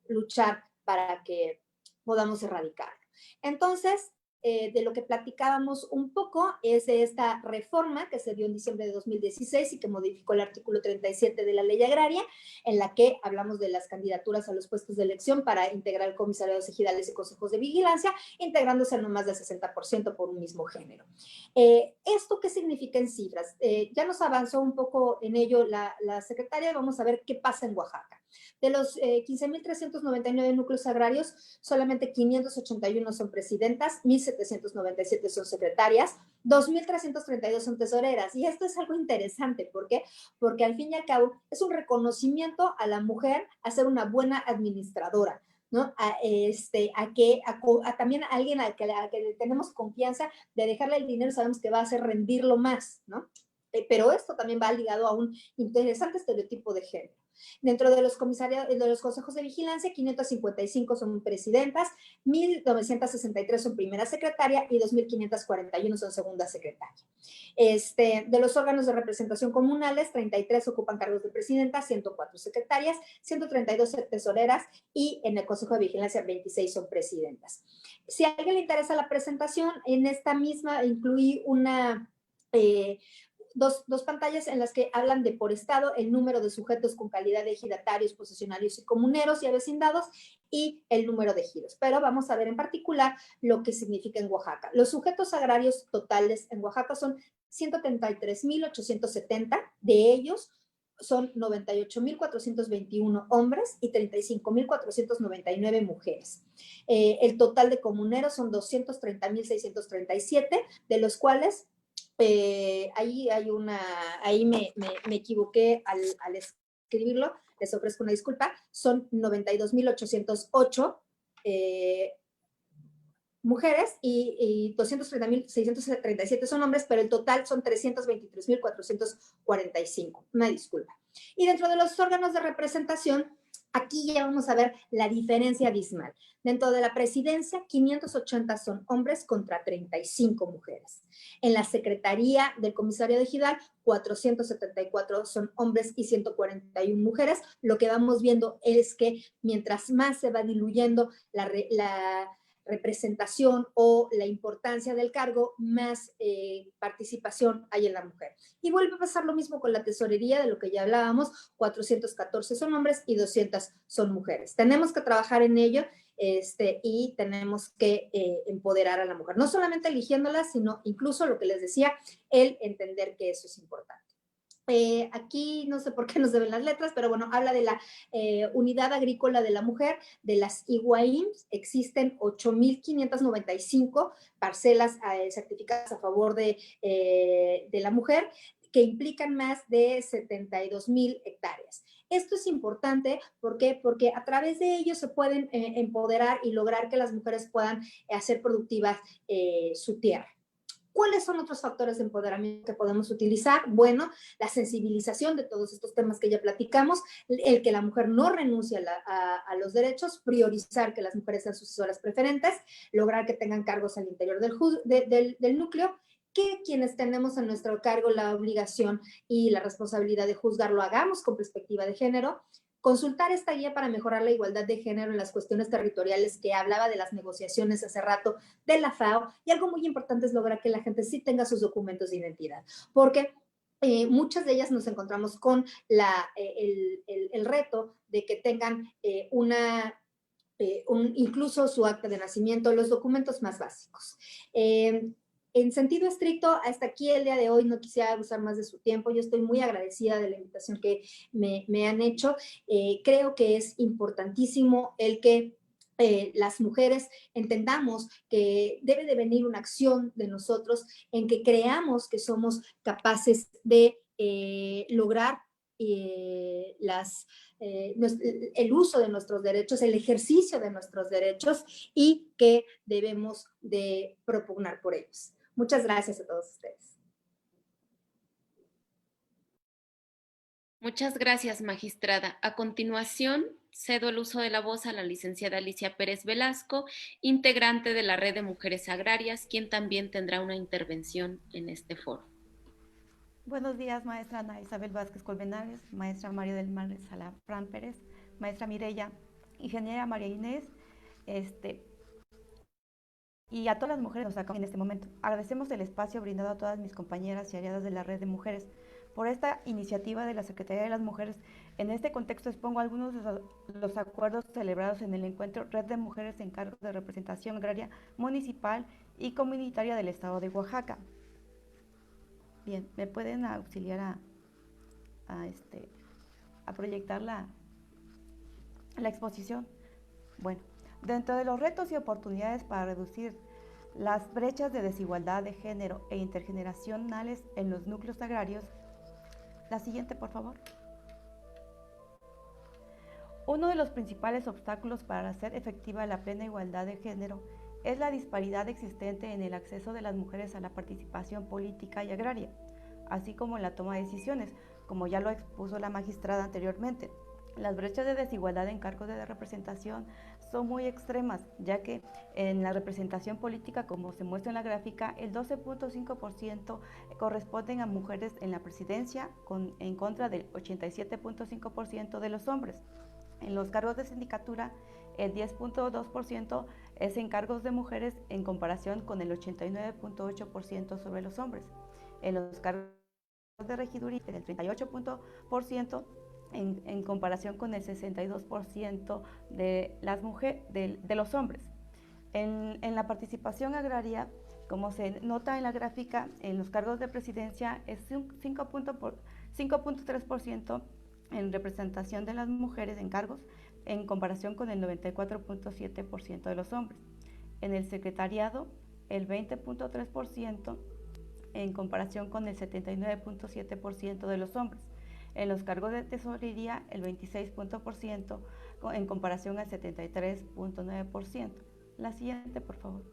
luchar para que podamos erradicarlo. Entonces, de lo que platicábamos un poco es de esta reforma que se dio en diciembre de 2016 y que modificó el artículo 37 de la Ley Agraria, en la que hablamos de las candidaturas a los puestos de elección para integrar comisariados ejidales y consejos de vigilancia, integrándose no más del 60% por un mismo género. ¿Esto qué significa en cifras? Ya nos avanzó un poco en ello la secretaria, vamos a ver qué pasa en Oaxaca. De los 15.399 núcleos agrarios, solamente 581 son presidentas, 1.797 son secretarias, 2.332 son tesoreras. Y esto es algo interesante. ¿Por qué? Porque al fin y al cabo es un reconocimiento a la mujer a ser una buena administradora, ¿no? También a alguien al que le tenemos confianza de dejarle el dinero, sabemos que va a hacer rendirlo más, ¿no? Pero esto también va ligado a un interesante estereotipo de género. Dentro de los comisarios, de los consejos de vigilancia, 555 son presidentas, 1.963 son primera secretaria y 2.541 son segunda secretaria. De los órganos de representación comunales, 33 ocupan cargos de presidenta, 104 secretarias, 132 tesoreras y en el consejo de vigilancia 26 son presidentas. Si a alguien le interesa la presentación, en esta misma incluí una... Dos pantallas en las que hablan de por estado el número de sujetos con calidad de ejidatarios, posesionarios y comuneros y avecindados y el número de ejidos. Pero vamos a ver en particular lo que significa en Oaxaca. Los sujetos agrarios totales en Oaxaca son 133.870, de ellos son 98.421 hombres y 35.499 mujeres. El total de comuneros son 230.637, de los cuales ahí me equivoqué al escribirlo, les ofrezco una disculpa, son 92.808 mujeres y 230.637 son hombres, pero el total son 323.445, una disculpa. Y dentro de los órganos de representación, aquí ya vamos a ver la diferencia abismal. Dentro de la presidencia, 580 son hombres contra 35 mujeres. En la secretaría del comisario de ejidal, 474 son hombres y 141 mujeres. Lo que vamos viendo es que mientras más se va diluyendo la representación o la importancia del cargo, más participación hay en la mujer. Y vuelve a pasar lo mismo con la tesorería, de lo que ya hablábamos, 414 son hombres y 200 son mujeres. Tenemos que trabajar en ello y tenemos que empoderar a la mujer, no solamente eligiéndola, sino incluso lo que les decía, el entender que eso es importante. Aquí no sé por qué nos deben las letras, pero bueno, habla de la unidad agrícola de la mujer, de las IWAIMs, existen 8.595 parcelas certificadas a favor de la mujer, que implican más de 72.000 hectáreas. Esto es importante, ¿por qué? Porque a través de ello se pueden empoderar y lograr que las mujeres puedan hacer productiva su tierra. ¿Cuáles son otros factores de empoderamiento que podemos utilizar? Bueno, la sensibilización de todos estos temas que ya platicamos, el que la mujer no renuncie a los derechos, priorizar que las mujeres sean sucesoras preferentes, lograr que tengan cargos al interior del núcleo, que quienes tenemos a nuestro cargo la obligación y la responsabilidad de juzgar lo hagamos con perspectiva de género, consultar esta guía para mejorar la igualdad de género en las cuestiones territoriales que hablaba de las negociaciones hace rato de la FAO, y algo muy importante es lograr que la gente sí tenga sus documentos de identidad, porque muchas de ellas nos encontramos con el reto de que tengan incluso su acta de nacimiento, los documentos más básicos. En sentido estricto, hasta aquí el día de hoy no quisiera abusar más de su tiempo. Yo estoy muy agradecida de la invitación que me han hecho. Creo que es importantísimo el que las mujeres entendamos que debe de venir una acción de nosotros en que creamos que somos capaces de lograr el uso de nuestros derechos, el ejercicio de nuestros derechos, y que debemos de propugnar por ellos. Muchas gracias a todos ustedes. Muchas gracias, magistrada. A continuación, cedo el uso de la voz a la licenciada Alicia Pérez Velasco, integrante de la Red de Mujeres Agrarias, quien también tendrá una intervención en este foro. Buenos días, maestra Ana Isabel Vázquez Colmenares, maestra María del Mar Salafrán Pérez, maestra Mireya, ingeniera María Inés, y a todas las mujeres que nos acompañan en este momento. Agradecemos el espacio brindado a todas mis compañeras y aliadas de la Red de Mujeres por esta iniciativa de la Secretaría de las Mujeres. En este contexto expongo algunos de los acuerdos celebrados en el encuentro Red de Mujeres en cargos de representación agraria municipal y comunitaria del Estado de Oaxaca. Bien, ¿me pueden auxiliar a proyectar la exposición? Bueno, dentro de los retos y oportunidades para reducir las brechas de desigualdad de género e intergeneracionales en los núcleos agrarios, la siguiente, por favor. Uno de los principales obstáculos para hacer efectiva la plena igualdad de género es la disparidad existente en el acceso de las mujeres a la participación política y agraria, así como en la toma de decisiones, como ya lo expuso la magistrada anteriormente. Las brechas de desigualdad en cargos de representación son muy extremas, ya que en la representación política, como se muestra en la gráfica, el 12.5% corresponden a mujeres en la presidencia, en contra del 87.5% de los hombres. En los cargos de sindicatura, el 10.2% es en cargos de mujeres en comparación con el 89.8% sobre los hombres. En los cargos de regiduría, el 38% en comparación con el 62% de las mujeres, de los hombres. En la participación agraria, como se nota en la gráfica, en los cargos de presidencia es un 5.3% en representación de las mujeres en cargos, en comparación con el 94.7% de los hombres. En el secretariado, el 20.3% en comparación con el 79.7% de los hombres. En los cargos de tesorería, el 26% en comparación al 73.9%. La siguiente, por favor.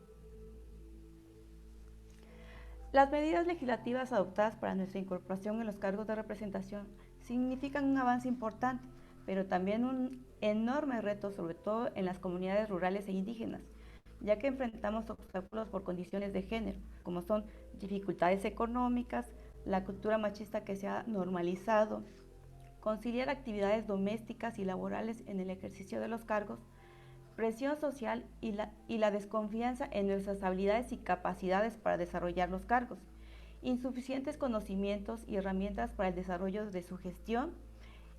Las medidas legislativas adoptadas para nuestra incorporación en los cargos de representación significan un avance importante, pero también un enorme reto, sobre todo en las comunidades rurales e indígenas, ya que enfrentamos obstáculos por condiciones de género, como son dificultades económicas, la cultura machista que se ha normalizado, conciliar actividades domésticas y laborales en el ejercicio de los cargos, presión social y la desconfianza en nuestras habilidades y capacidades para desarrollar los cargos, insuficientes conocimientos y herramientas para el desarrollo de su gestión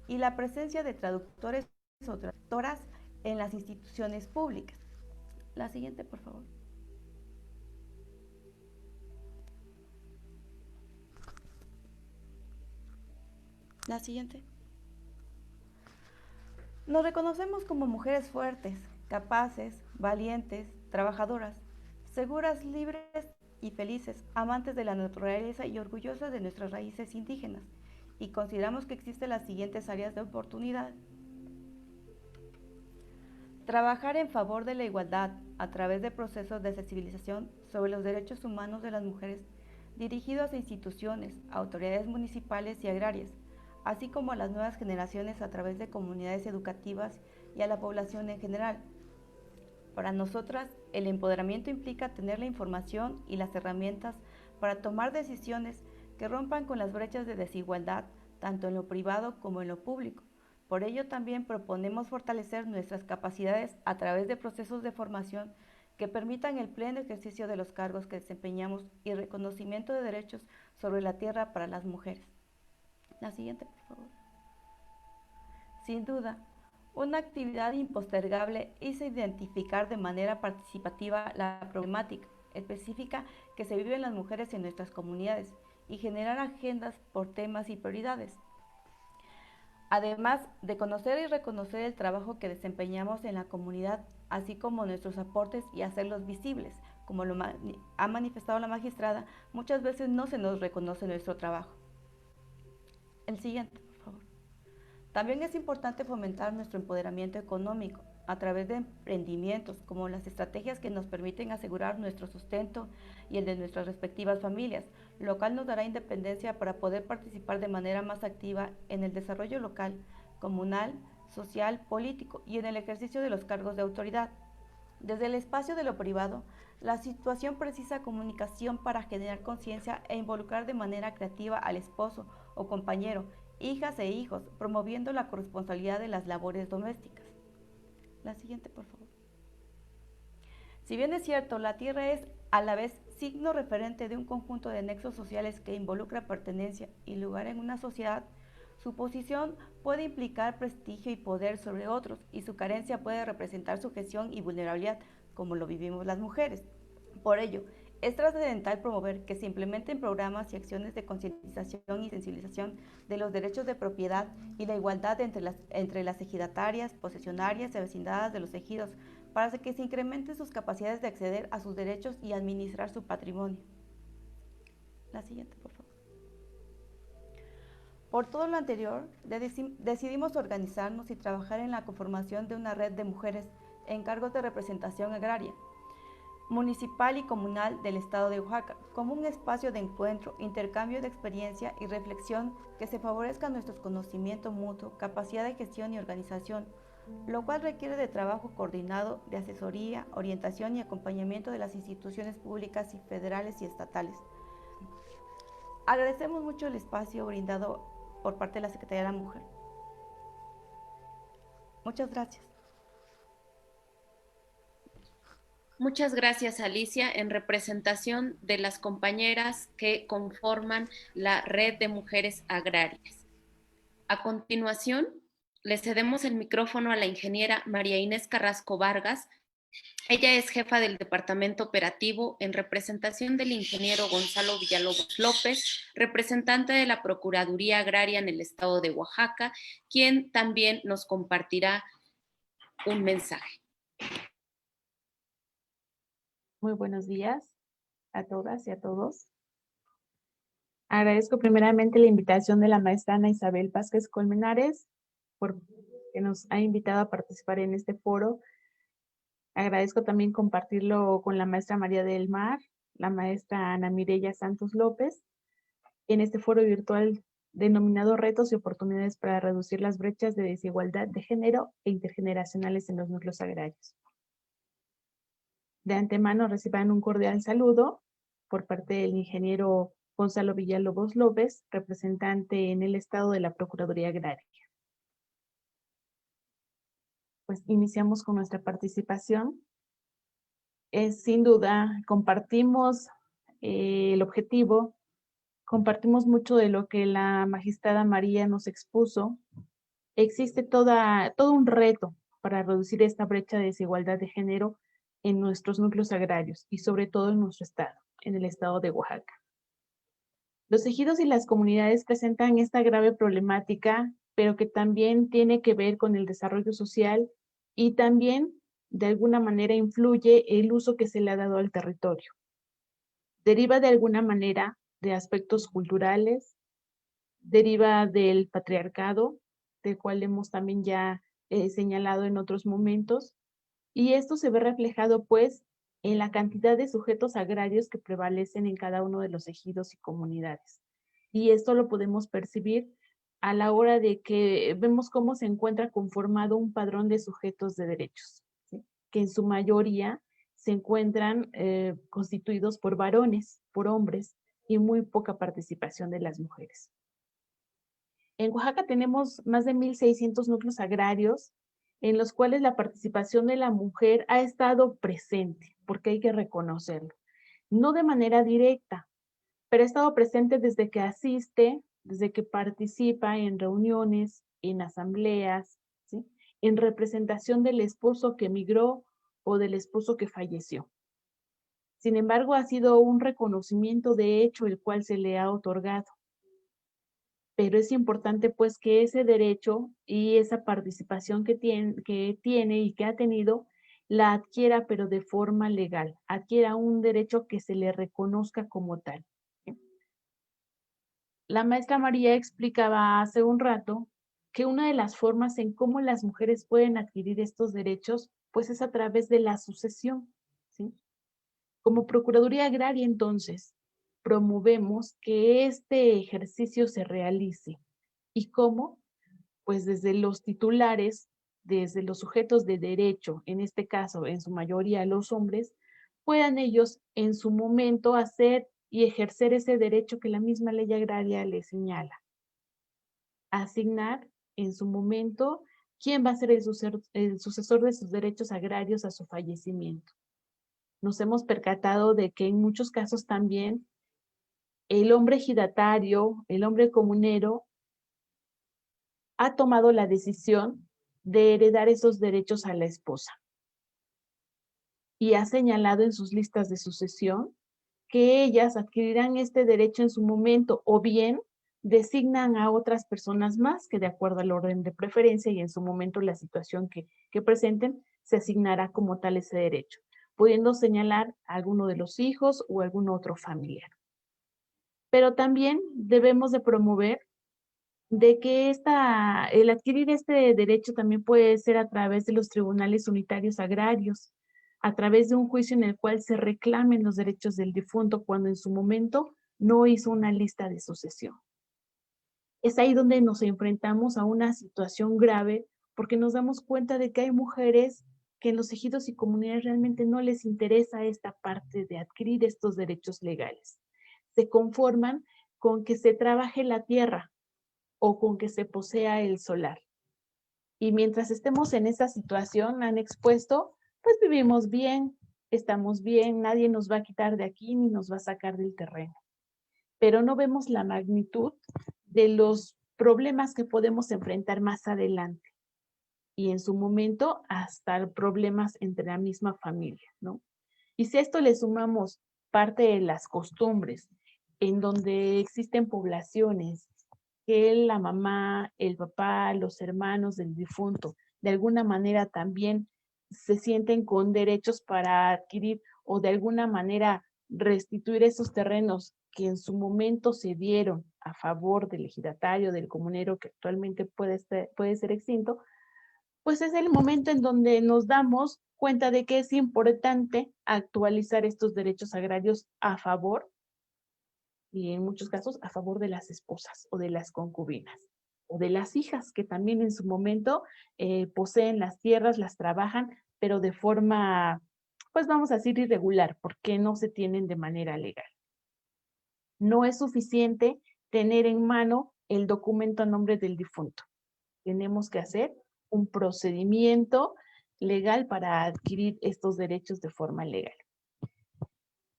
y la presencia de traductores o traductoras en las instituciones públicas. La siguiente, por favor. La siguiente. Nos reconocemos como mujeres fuertes, capaces, valientes, trabajadoras, seguras, libres y felices, amantes de la naturaleza y orgullosas de nuestras raíces indígenas, y consideramos que existen las siguientes áreas de oportunidad. Trabajar en favor de la igualdad a través de procesos de sensibilización sobre los derechos humanos de las mujeres dirigidos a instituciones, autoridades municipales y agrarias, así como a las nuevas generaciones a través de comunidades educativas y a la población en general. Para nosotras, el empoderamiento implica tener la información y las herramientas para tomar decisiones que rompan con las brechas de desigualdad, tanto en lo privado como en lo público, Por ello también proponemos fortalecer nuestras capacidades a través de procesos de formación que permitan el pleno ejercicio de los cargos que desempeñamos y reconocimiento de derechos sobre la tierra para las mujeres. La siguiente, por favor. Sin duda, una actividad impostergable es identificar de manera participativa la problemática específica que se viven las mujeres en nuestras comunidades y generar agendas por temas y prioridades. Además de conocer y reconocer el trabajo que desempeñamos en la comunidad, así como nuestros aportes y hacerlos visibles, como lo ha manifestado la magistrada, muchas veces no se nos reconoce nuestro trabajo. El siguiente, por favor. También es importante fomentar nuestro empoderamiento económico a través de emprendimientos, como las estrategias que nos permiten asegurar nuestro sustento y el de nuestras respectivas familias, lo cual nos dará independencia para poder participar de manera más activa en el desarrollo local, comunal, social, político y en el ejercicio de los cargos de autoridad. Desde el espacio de lo privado, la situación precisa comunicación para generar conciencia e involucrar de manera creativa al esposo o compañero, hijas e hijos, promoviendo la corresponsabilidad de las labores domésticas. La siguiente, por favor. Si bien es cierto, la tierra es a la vez signo referente de un conjunto de nexos sociales que involucra pertenencia y lugar en una sociedad, su posición puede implicar prestigio y poder sobre otros y su carencia puede representar sujeción y vulnerabilidad, como lo vivimos las mujeres. Por ello, es trascendental promover que se implementen programas y acciones de concientización y sensibilización de los derechos de propiedad y la igualdad entre las ejidatarias, posesionarias y vecindadas de los ejidos, para que se incrementen sus capacidades de acceder a sus derechos y administrar su patrimonio. La siguiente, por favor. Por todo lo anterior, decidimos organizarnos y trabajar en la conformación de una red de mujeres en cargos de representación agraria, municipal y comunal del Estado de Oaxaca, como un espacio de encuentro, intercambio de experiencia y reflexión que se favorezca nuestro conocimiento mutuo, capacidad de gestión y organización, lo cual requiere de trabajo coordinado, de asesoría, orientación y acompañamiento de las instituciones públicas y federales y estatales. Agradecemos mucho el espacio brindado por parte de la Secretaría de la Mujer. Muchas gracias. Muchas gracias, Alicia, en representación de las compañeras que conforman la Red de Mujeres Agrarias. A continuación, le cedemos el micrófono a la ingeniera María Inés Carrasco Vargas. Ella es jefa del Departamento Operativo en representación del ingeniero Gonzalo Villalobos López, representante de la Procuraduría Agraria en el Estado de Oaxaca, quien también nos compartirá un mensaje. Muy buenos días a todas y a todos. Agradezco primeramente la invitación de la maestra Ana Isabel Vázquez Colmenares, que nos ha invitado a participar en este foro. Agradezco también compartirlo con la maestra María del Mar, la maestra Ana Mireya Santos López, en este foro virtual denominado Retos y Oportunidades para reducir las brechas de desigualdad de género e intergeneracionales en los núcleos agrarios. De antemano reciban un cordial saludo por parte del ingeniero Gonzalo Villalobos López, representante en el Estado de la Procuraduría Agraria. Pues iniciamos con nuestra participación. Sin duda, compartimos el objetivo, compartimos mucho de lo que la magistrada María nos expuso. Existe todo un reto para reducir esta brecha de desigualdad de género en nuestros núcleos agrarios y sobre todo en nuestro estado, en el estado de Oaxaca. Los ejidos y las comunidades presentan esta grave problemática, pero que también tiene que ver con el desarrollo social y también de alguna manera influye el uso que se le ha dado al territorio. Deriva de alguna manera de aspectos culturales, deriva del patriarcado, del cual hemos también ya señalado en otros momentos, y esto se ve reflejado pues en la cantidad de sujetos agrarios que prevalecen en cada uno de los ejidos y comunidades. Y esto lo podemos percibir a la hora de que vemos cómo se encuentra conformado un padrón de sujetos de derechos, ¿sí? Que en su mayoría se encuentran constituidos por varones, por hombres, y muy poca participación de las mujeres. En Oaxaca tenemos más de 1,600 núcleos agrarios en los cuales la participación de la mujer ha estado presente, porque hay que reconocerlo. No de manera directa, pero ha estado presente desde que asiste, desde que participa en reuniones, en asambleas, ¿sí? En representación del esposo que emigró o del esposo que falleció. Sin embargo, ha sido un reconocimiento de hecho el cual se le ha otorgado. Pero es importante pues que ese derecho y esa participación que tiene y que ha tenido, la adquiera pero de forma legal, adquiera un derecho que se le reconozca como tal. La maestra María explicaba hace un rato que una de las formas en cómo las mujeres pueden adquirir estos derechos, pues es a través de la sucesión, ¿sí? Como Procuraduría Agraria, entonces, promovemos que este ejercicio se realice. ¿Y cómo? Pues desde los titulares, desde los sujetos de derecho, en este caso, en su mayoría los hombres, puedan ellos en su momento hacer y ejercer ese derecho que la misma ley agraria les señala. Asignar en su momento quién va a ser el sucesor de sus derechos agrarios a su fallecimiento. Nos hemos percatado de que en muchos casos también el hombre ejidatario, el hombre comunero, ha tomado la decisión de heredar esos derechos a la esposa. Y ha señalado en sus listas de sucesión que ellas adquirirán este derecho en su momento, o bien designan a otras personas más que de acuerdo al orden de preferencia y en su momento la situación que presenten, se asignará como tal ese derecho, pudiendo señalar a alguno de los hijos o algún otro familiar. Pero también debemos de promover de que el adquirir este derecho también puede ser a través de los tribunales unitarios agrarios, a través de un juicio en el cual se reclamen los derechos del difunto cuando en su momento no hizo una lista de sucesión. Es ahí donde nos enfrentamos a una situación grave porque nos damos cuenta de que hay mujeres que en los ejidos y comunidades realmente no les interesa esta parte de adquirir estos derechos legales. Se conforman con que se trabaje la tierra o con que se posea el solar. Y mientras estemos en esa situación, han expuesto, pues vivimos bien, estamos bien, nadie nos va a quitar de aquí ni nos va a sacar del terreno. Pero no vemos la magnitud de los problemas que podemos enfrentar más adelante. Y en su momento, hasta problemas entre la misma familia, ¿no? Y si a esto le sumamos parte de las costumbres, en donde existen poblaciones, que la mamá, el papá, los hermanos del difunto, de alguna manera también se sienten con derechos para adquirir o de alguna manera restituir esos terrenos que en su momento se dieron a favor del ejidatario, del comunero que actualmente puede ser extinto, pues es el momento en donde nos damos cuenta de que es importante actualizar estos derechos agrarios a favor y en muchos casos a favor de las esposas o de las concubinas o de las hijas que también en su momento poseen las tierras, las trabajan, pero de forma, pues vamos a decir irregular, porque no se tienen de manera legal. No es suficiente tener en mano el documento a nombre del difunto. Tenemos que hacer un procedimiento legal para adquirir estos derechos de forma legal.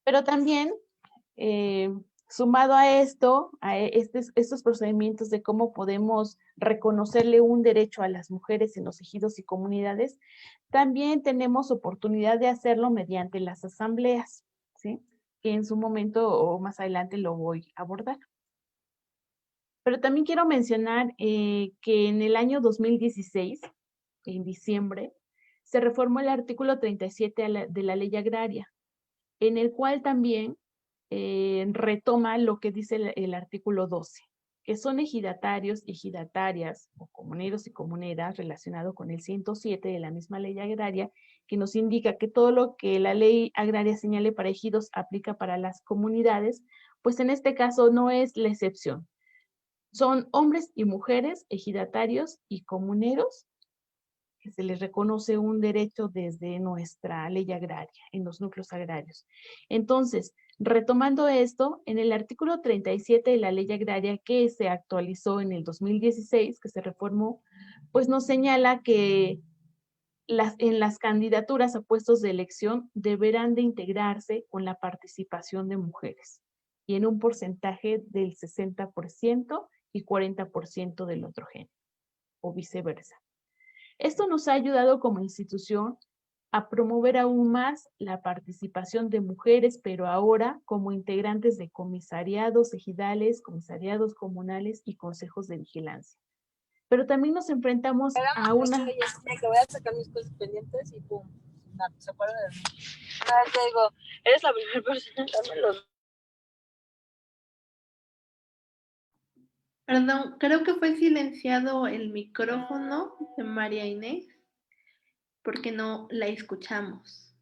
Pero también sumado a esto, estos procedimientos de cómo podemos reconocerle un derecho a las mujeres en los ejidos y comunidades, también tenemos oportunidad de hacerlo mediante las asambleas, ¿sí? Que en su momento o más adelante lo voy a abordar. Pero también quiero mencionar que en el año 2016, en diciembre, se reformó el artículo 37 de la Ley Agraria, en el cual también retoma lo que dice el artículo 12, que son ejidatarios, ejidatarias o comuneros y comuneras relacionado con el 107 de la misma ley agraria, que nos indica que todo lo que la ley agraria señale para ejidos aplica para las comunidades, pues en este caso no es la excepción. Son hombres y mujeres, ejidatarios y comuneros, que se les reconoce un derecho desde nuestra ley agraria, en los núcleos agrarios. Entonces, Retomando esto, en el artículo 37 de la Ley Agraria que se actualizó en el 2016, que se reformó, pues nos señala que en las candidaturas a puestos de elección deberán de integrarse con la participación de mujeres y en un porcentaje del 60% y 40% del otro género, o viceversa. Esto nos ha ayudado como institución a promover aún más la participación de mujeres, pero ahora como integrantes de comisariados ejidales, comisariados comunales y consejos de vigilancia. Pero también nos enfrentamos a una... Que voy a sacar mis cosas pendientes y pum, se acuerda de mí. Una vez te digo, eres la primera persona en darme los... Perdón, creo que fue silenciado el micrófono de María Inés porque no la escuchamos.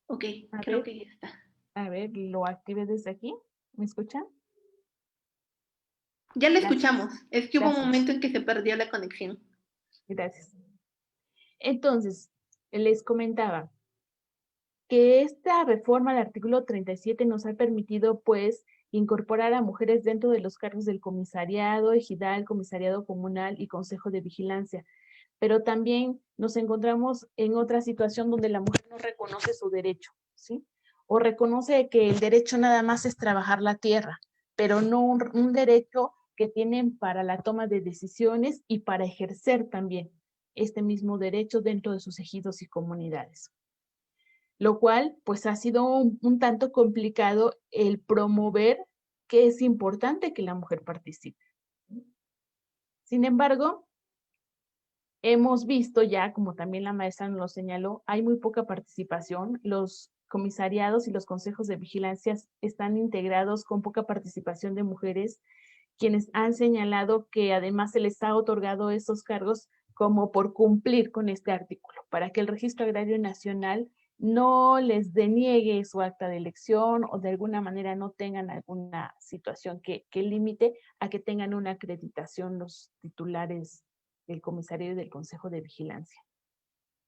Ok, creo que ya está. A ver, lo activé desde aquí. ¿Me escuchan? Ya la escuchamos. Es que hubo un Gracias. momento en que se perdió la conexión. Gracias. Entonces, les comentaba que esta reforma al artículo 37 nos ha permitido, pues, incorporar a mujeres dentro de los cargos del comisariado ejidal, comisariado comunal y consejo de vigilancia. Pero también nos encontramos en otra situación donde la mujer no reconoce su derecho, ¿sí? O reconoce que el derecho nada más es trabajar la tierra, pero no un derecho que tienen para la toma de decisiones y para ejercer también este mismo derecho dentro de sus ejidos y comunidades. Lo cual, pues, ha sido un tanto complicado el promover que es importante que la mujer participe. Sin embargo, hemos visto ya, como también la maestra nos lo señaló, hay muy poca participación. Los comisariados y los consejos de vigilancia están integrados con poca participación de mujeres, quienes han señalado que además se les ha otorgado esos cargos como por cumplir con este artículo, para que el Registro Agrario Nacional no les deniegue su acta de elección o de alguna manera no tengan alguna situación que limite a que tengan una acreditación los titulares del comisario y del Consejo de Vigilancia.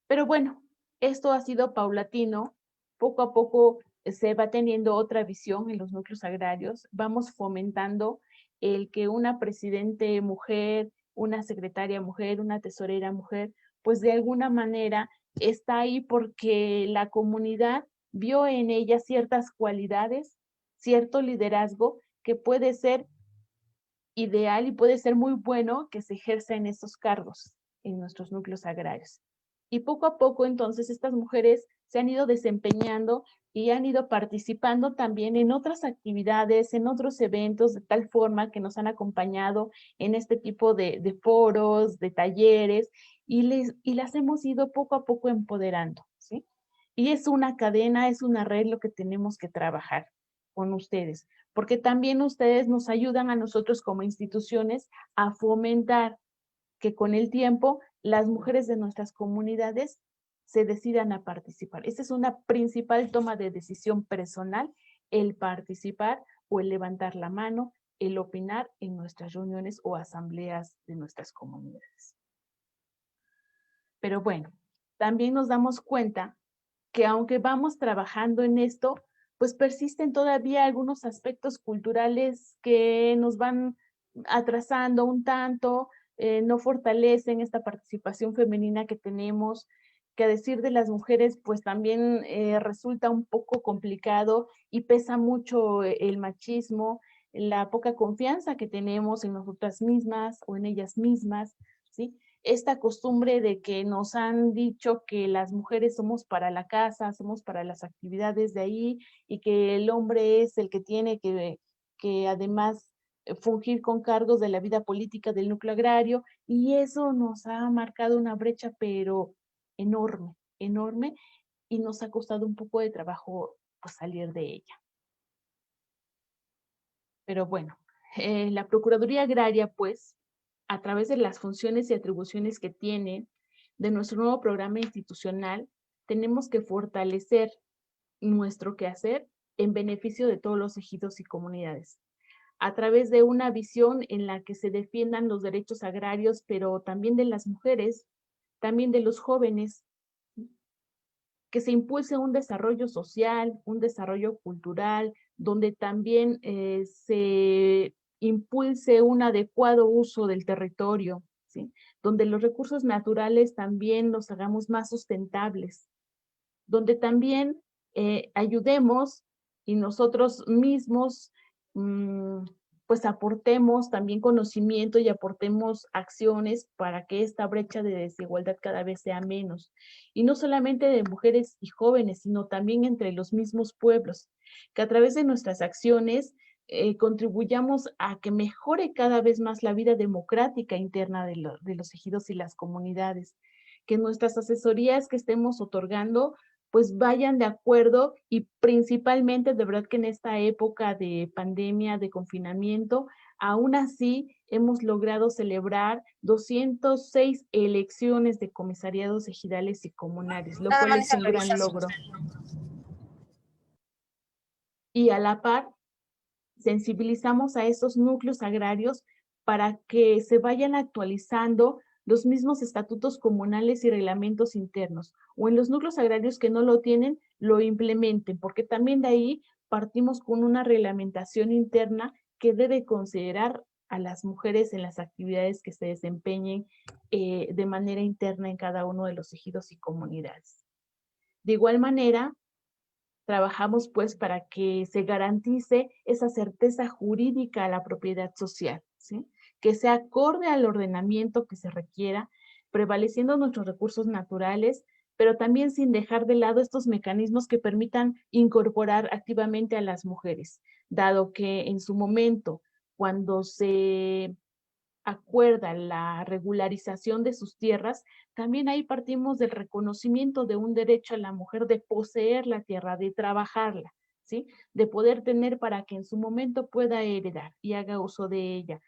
Pero bueno, esto ha sido paulatino. Poco a poco se va teniendo otra visión en los núcleos agrarios. Vamos fomentando el que una presidente mujer, una secretaria mujer, una tesorera mujer, pues de alguna manera está ahí porque la comunidad vio en ella ciertas cualidades, cierto liderazgo que puede ser ideal y puede ser muy bueno que se ejerza en estos cargos en nuestros núcleos agrarios. Y poco a poco entonces estas mujeres se han ido desempeñando y han ido participando también en otras actividades, en otros eventos, de tal forma que nos han acompañado en este tipo de foros, de talleres, y las hemos ido poco a poco empoderando, ¿sí? Y es una cadena, es una red lo que tenemos que trabajar con ustedes, porque también ustedes nos ayudan a nosotros como instituciones a fomentar que con el tiempo las mujeres de nuestras comunidades se decidan a participar. Esa es una principal toma de decisión personal, el participar o el levantar la mano, el opinar en nuestras reuniones o asambleas de nuestras comunidades. Pero bueno, también nos damos cuenta que aunque vamos trabajando en esto, pues persisten todavía algunos aspectos culturales que nos van atrasando un tanto, no fortalecen esta participación femenina que tenemos, que a decir de las mujeres, pues también resulta un poco complicado y pesa mucho el machismo, la poca confianza que tenemos en nosotras mismas o en ellas mismas, ¿sí? Esta costumbre de que nos han dicho que las mujeres somos para la casa, somos para las actividades de ahí y que el hombre es el que tiene que además fungir con cargos de la vida política del núcleo agrario, y eso nos ha marcado una brecha pero enorme, enorme, y nos ha costado un poco de trabajo pues, salir de ella. Pero bueno, la Procuraduría Agraria pues a través de las funciones y atribuciones que tiene de nuestro nuevo programa institucional, tenemos que fortalecer nuestro quehacer en beneficio de todos los ejidos y comunidades, a través de una visión en la que se defiendan los derechos agrarios, pero también de las mujeres, también de los jóvenes, que se impulse un desarrollo social, un desarrollo cultural, donde también se impulse un adecuado uso del territorio, ¿sí? Donde los recursos naturales también los hagamos más sustentables, donde también ayudemos y nosotros mismos pues aportemos también conocimiento y aportemos acciones para que esta brecha de desigualdad cada vez sea menos. Y no solamente de mujeres y jóvenes, sino también entre los mismos pueblos, que a través de nuestras acciones contribuyamos a que mejore cada vez más la vida democrática interna de los ejidos y las comunidades, que nuestras asesorías que estemos otorgando pues vayan de acuerdo y principalmente de verdad que en esta época de pandemia, de confinamiento, aún así hemos logrado celebrar 206 elecciones de comisariados ejidales y comunales, lo cual es un gran logro. Y a la par, sensibilizamos a esos núcleos agrarios para que se vayan actualizando los mismos estatutos comunales y reglamentos internos, o en los núcleos agrarios que no lo tienen, lo implementen, porque también de ahí partimos con una reglamentación interna que debe considerar a las mujeres en las actividades que se desempeñen de manera interna en cada uno de los ejidos y comunidades. De igual manera, trabajamos pues para que se garantice esa certeza jurídica a la propiedad social, ¿sí? Que sea acorde al ordenamiento que se requiera, prevaleciendo nuestros recursos naturales, pero también sin dejar de lado estos mecanismos que permitan incorporar activamente a las mujeres, dado que en su momento, cuando se acuerda la regularización de sus tierras, también ahí partimos del reconocimiento de un derecho a la mujer de poseer la tierra, de trabajarla, ¿sí? De poder tener para que en su momento pueda heredar y haga uso de ella.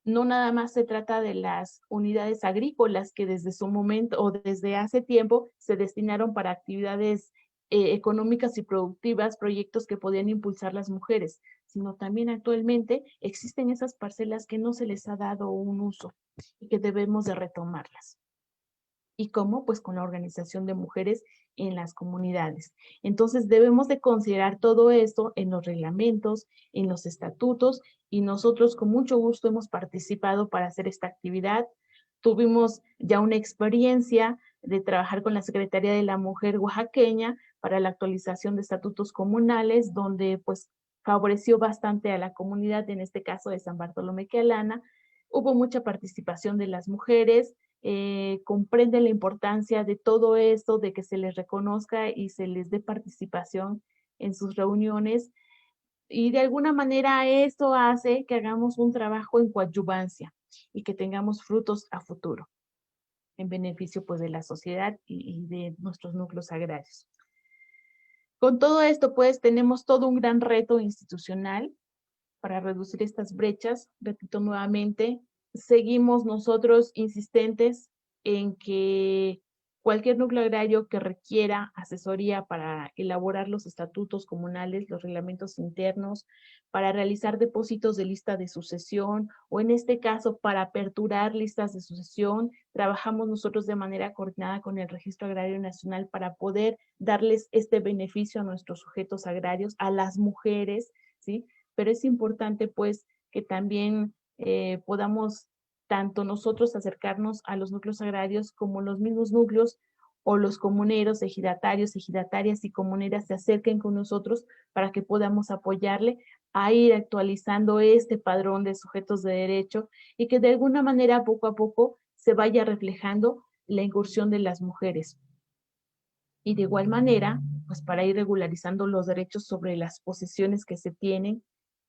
No nada más se trata de las unidades agrícolas que desde su momento o desde hace tiempo se destinaron para actividades económicas y productivas, proyectos que podían impulsar las mujeres, sino también actualmente existen esas parcelas que no se les ha dado un uso y que debemos de retomarlas. ¿Y cómo? Pues con la organización de mujeres en las comunidades. Entonces debemos de considerar todo esto en los reglamentos, en los estatutos, y nosotros con mucho gusto hemos participado para hacer esta actividad. Tuvimos ya una experiencia de trabajar con la Secretaría de la Mujer oaxaqueña para la actualización de estatutos comunales, donde pues favoreció bastante a la comunidad, en este caso de San Bartolomé Quealana. Hubo mucha participación de las mujeres, comprende la importancia de todo esto, de que se les reconozca y se les dé participación en sus reuniones, y de alguna manera esto hace que hagamos un trabajo en coadyuvancia y que tengamos frutos a futuro, en beneficio pues de la sociedad y de nuestros núcleos agrarios. Con todo esto pues tenemos todo un gran reto institucional para reducir estas brechas. Repito nuevamente, seguimos nosotros insistentes en que cualquier núcleo agrario que requiera asesoría para elaborar los estatutos comunales, los reglamentos internos, para realizar depósitos de lista de sucesión, o en este caso para aperturar listas de sucesión, trabajamos nosotros de manera coordinada con el Registro Agrario Nacional para poder darles este beneficio a nuestros sujetos agrarios, a las mujeres, ¿sí? Pero es importante pues que también podamos tanto nosotros acercarnos a los núcleos agrarios como los mismos núcleos o los comuneros, ejidatarios, ejidatarias y comuneras se acerquen con nosotros para que podamos apoyarle a ir actualizando este padrón de sujetos de derecho y que de alguna manera poco a poco se vaya reflejando la incursión de las mujeres. Y de igual manera, pues para ir regularizando los derechos sobre las posesiones que se tienen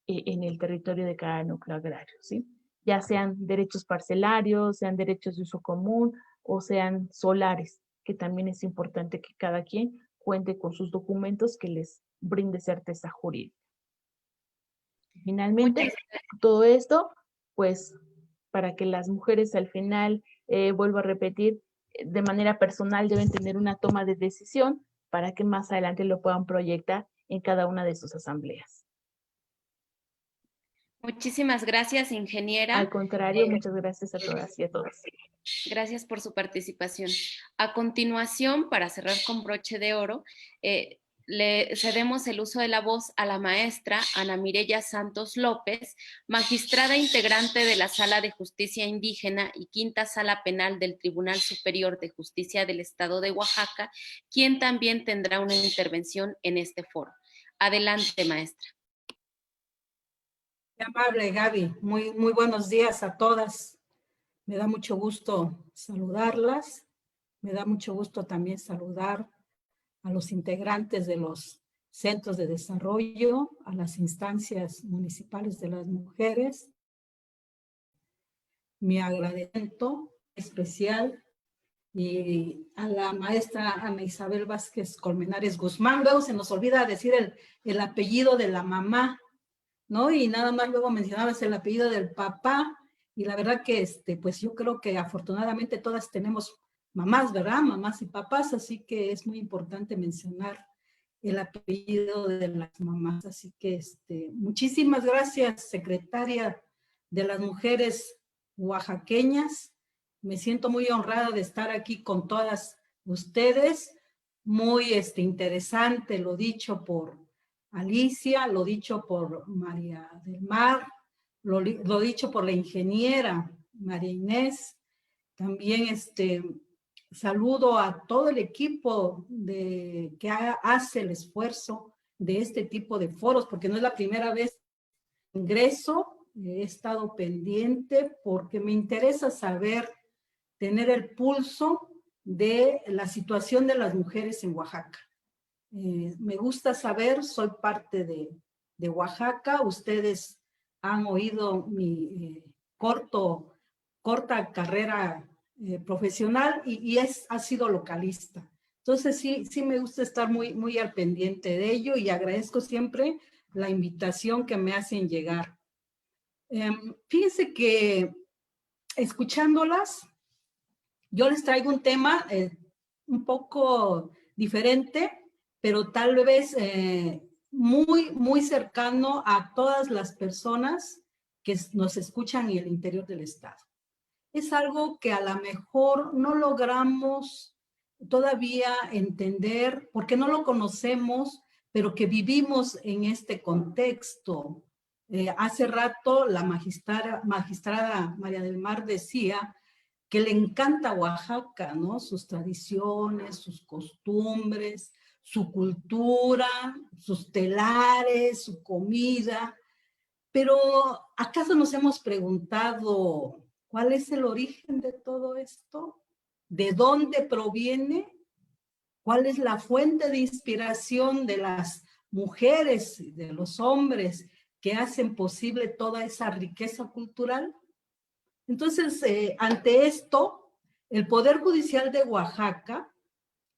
en el territorio de cada núcleo agrario, ¿sí? Ya sean derechos parcelarios, sean derechos de uso común o sean solares, que también es importante que cada quien cuente con sus documentos que les brinde certeza jurídica. Finalmente, todo esto, pues, para que las mujeres al final, vuelvo a repetir, de manera personal deben tener una toma de decisión para que más adelante lo puedan proyectar en cada una de sus asambleas. Muchísimas gracias, ingeniera. Al contrario, muchas gracias a todas y a todos. Gracias por su participación. A continuación, para cerrar con broche de oro, le cedemos el uso de la voz a la maestra Ana Mireya Santos López, magistrada integrante de la Sala de Justicia Indígena y Quinta Sala Penal del Tribunal Superior de Justicia del Estado de Oaxaca, quien también tendrá una intervención en este foro. Adelante, maestra. Qué amable, Gaby. Muy buenos días a todas. Me da mucho gusto saludarlas. Me da mucho gusto también saludar a los integrantes de los centros de desarrollo, a las instancias municipales de las mujeres. Mi agradecimiento especial y a la maestra Ana Isabel Vázquez Colmenares Guzmán. Luego se nos olvida decir el apellido de la mamá, ¿no? Y nada más luego mencionabas el apellido del papá, y la verdad que pues yo creo que afortunadamente todas tenemos mamás, ¿verdad? Mamás y papás, así que es muy importante mencionar el apellido de las mamás. Así que muchísimas gracias, secretaria de las mujeres oaxaqueñas. Me siento muy honrada de estar aquí con todas ustedes. Muy interesante lo dicho por Alicia, lo dicho por María del Mar, lo dicho por la ingeniera María Inés. También saludo a todo el equipo que hace el esfuerzo de este tipo de foros, porque no es la primera vez que ingreso. He estado pendiente porque me interesa saber, tener el pulso de la situación de las mujeres en Oaxaca. Me gusta saber, soy parte de Oaxaca. Ustedes han oído mi corta carrera profesional y ha sido localista. Entonces sí me gusta estar muy al pendiente de ello y agradezco siempre la invitación que me hacen llegar. Fíjense que escuchándolas, yo les traigo un tema un poco diferente, pero tal vez muy cercano a todas las personas que nos escuchan en el interior del estado. Es algo que a lo mejor no logramos todavía entender porque no lo conocemos, pero que vivimos en este contexto. Hace rato la magistrada María del Mar decía que le encanta Oaxaca, ¿no? Sus tradiciones, sus costumbres, su cultura, sus telares, su comida. Pero ¿acaso nos hemos preguntado cuál es el origen de todo esto? ¿De dónde proviene? ¿Cuál es la fuente de inspiración de las mujeres y de los hombres que hacen posible toda esa riqueza cultural? Entonces, ante esto, el Poder Judicial de Oaxaca,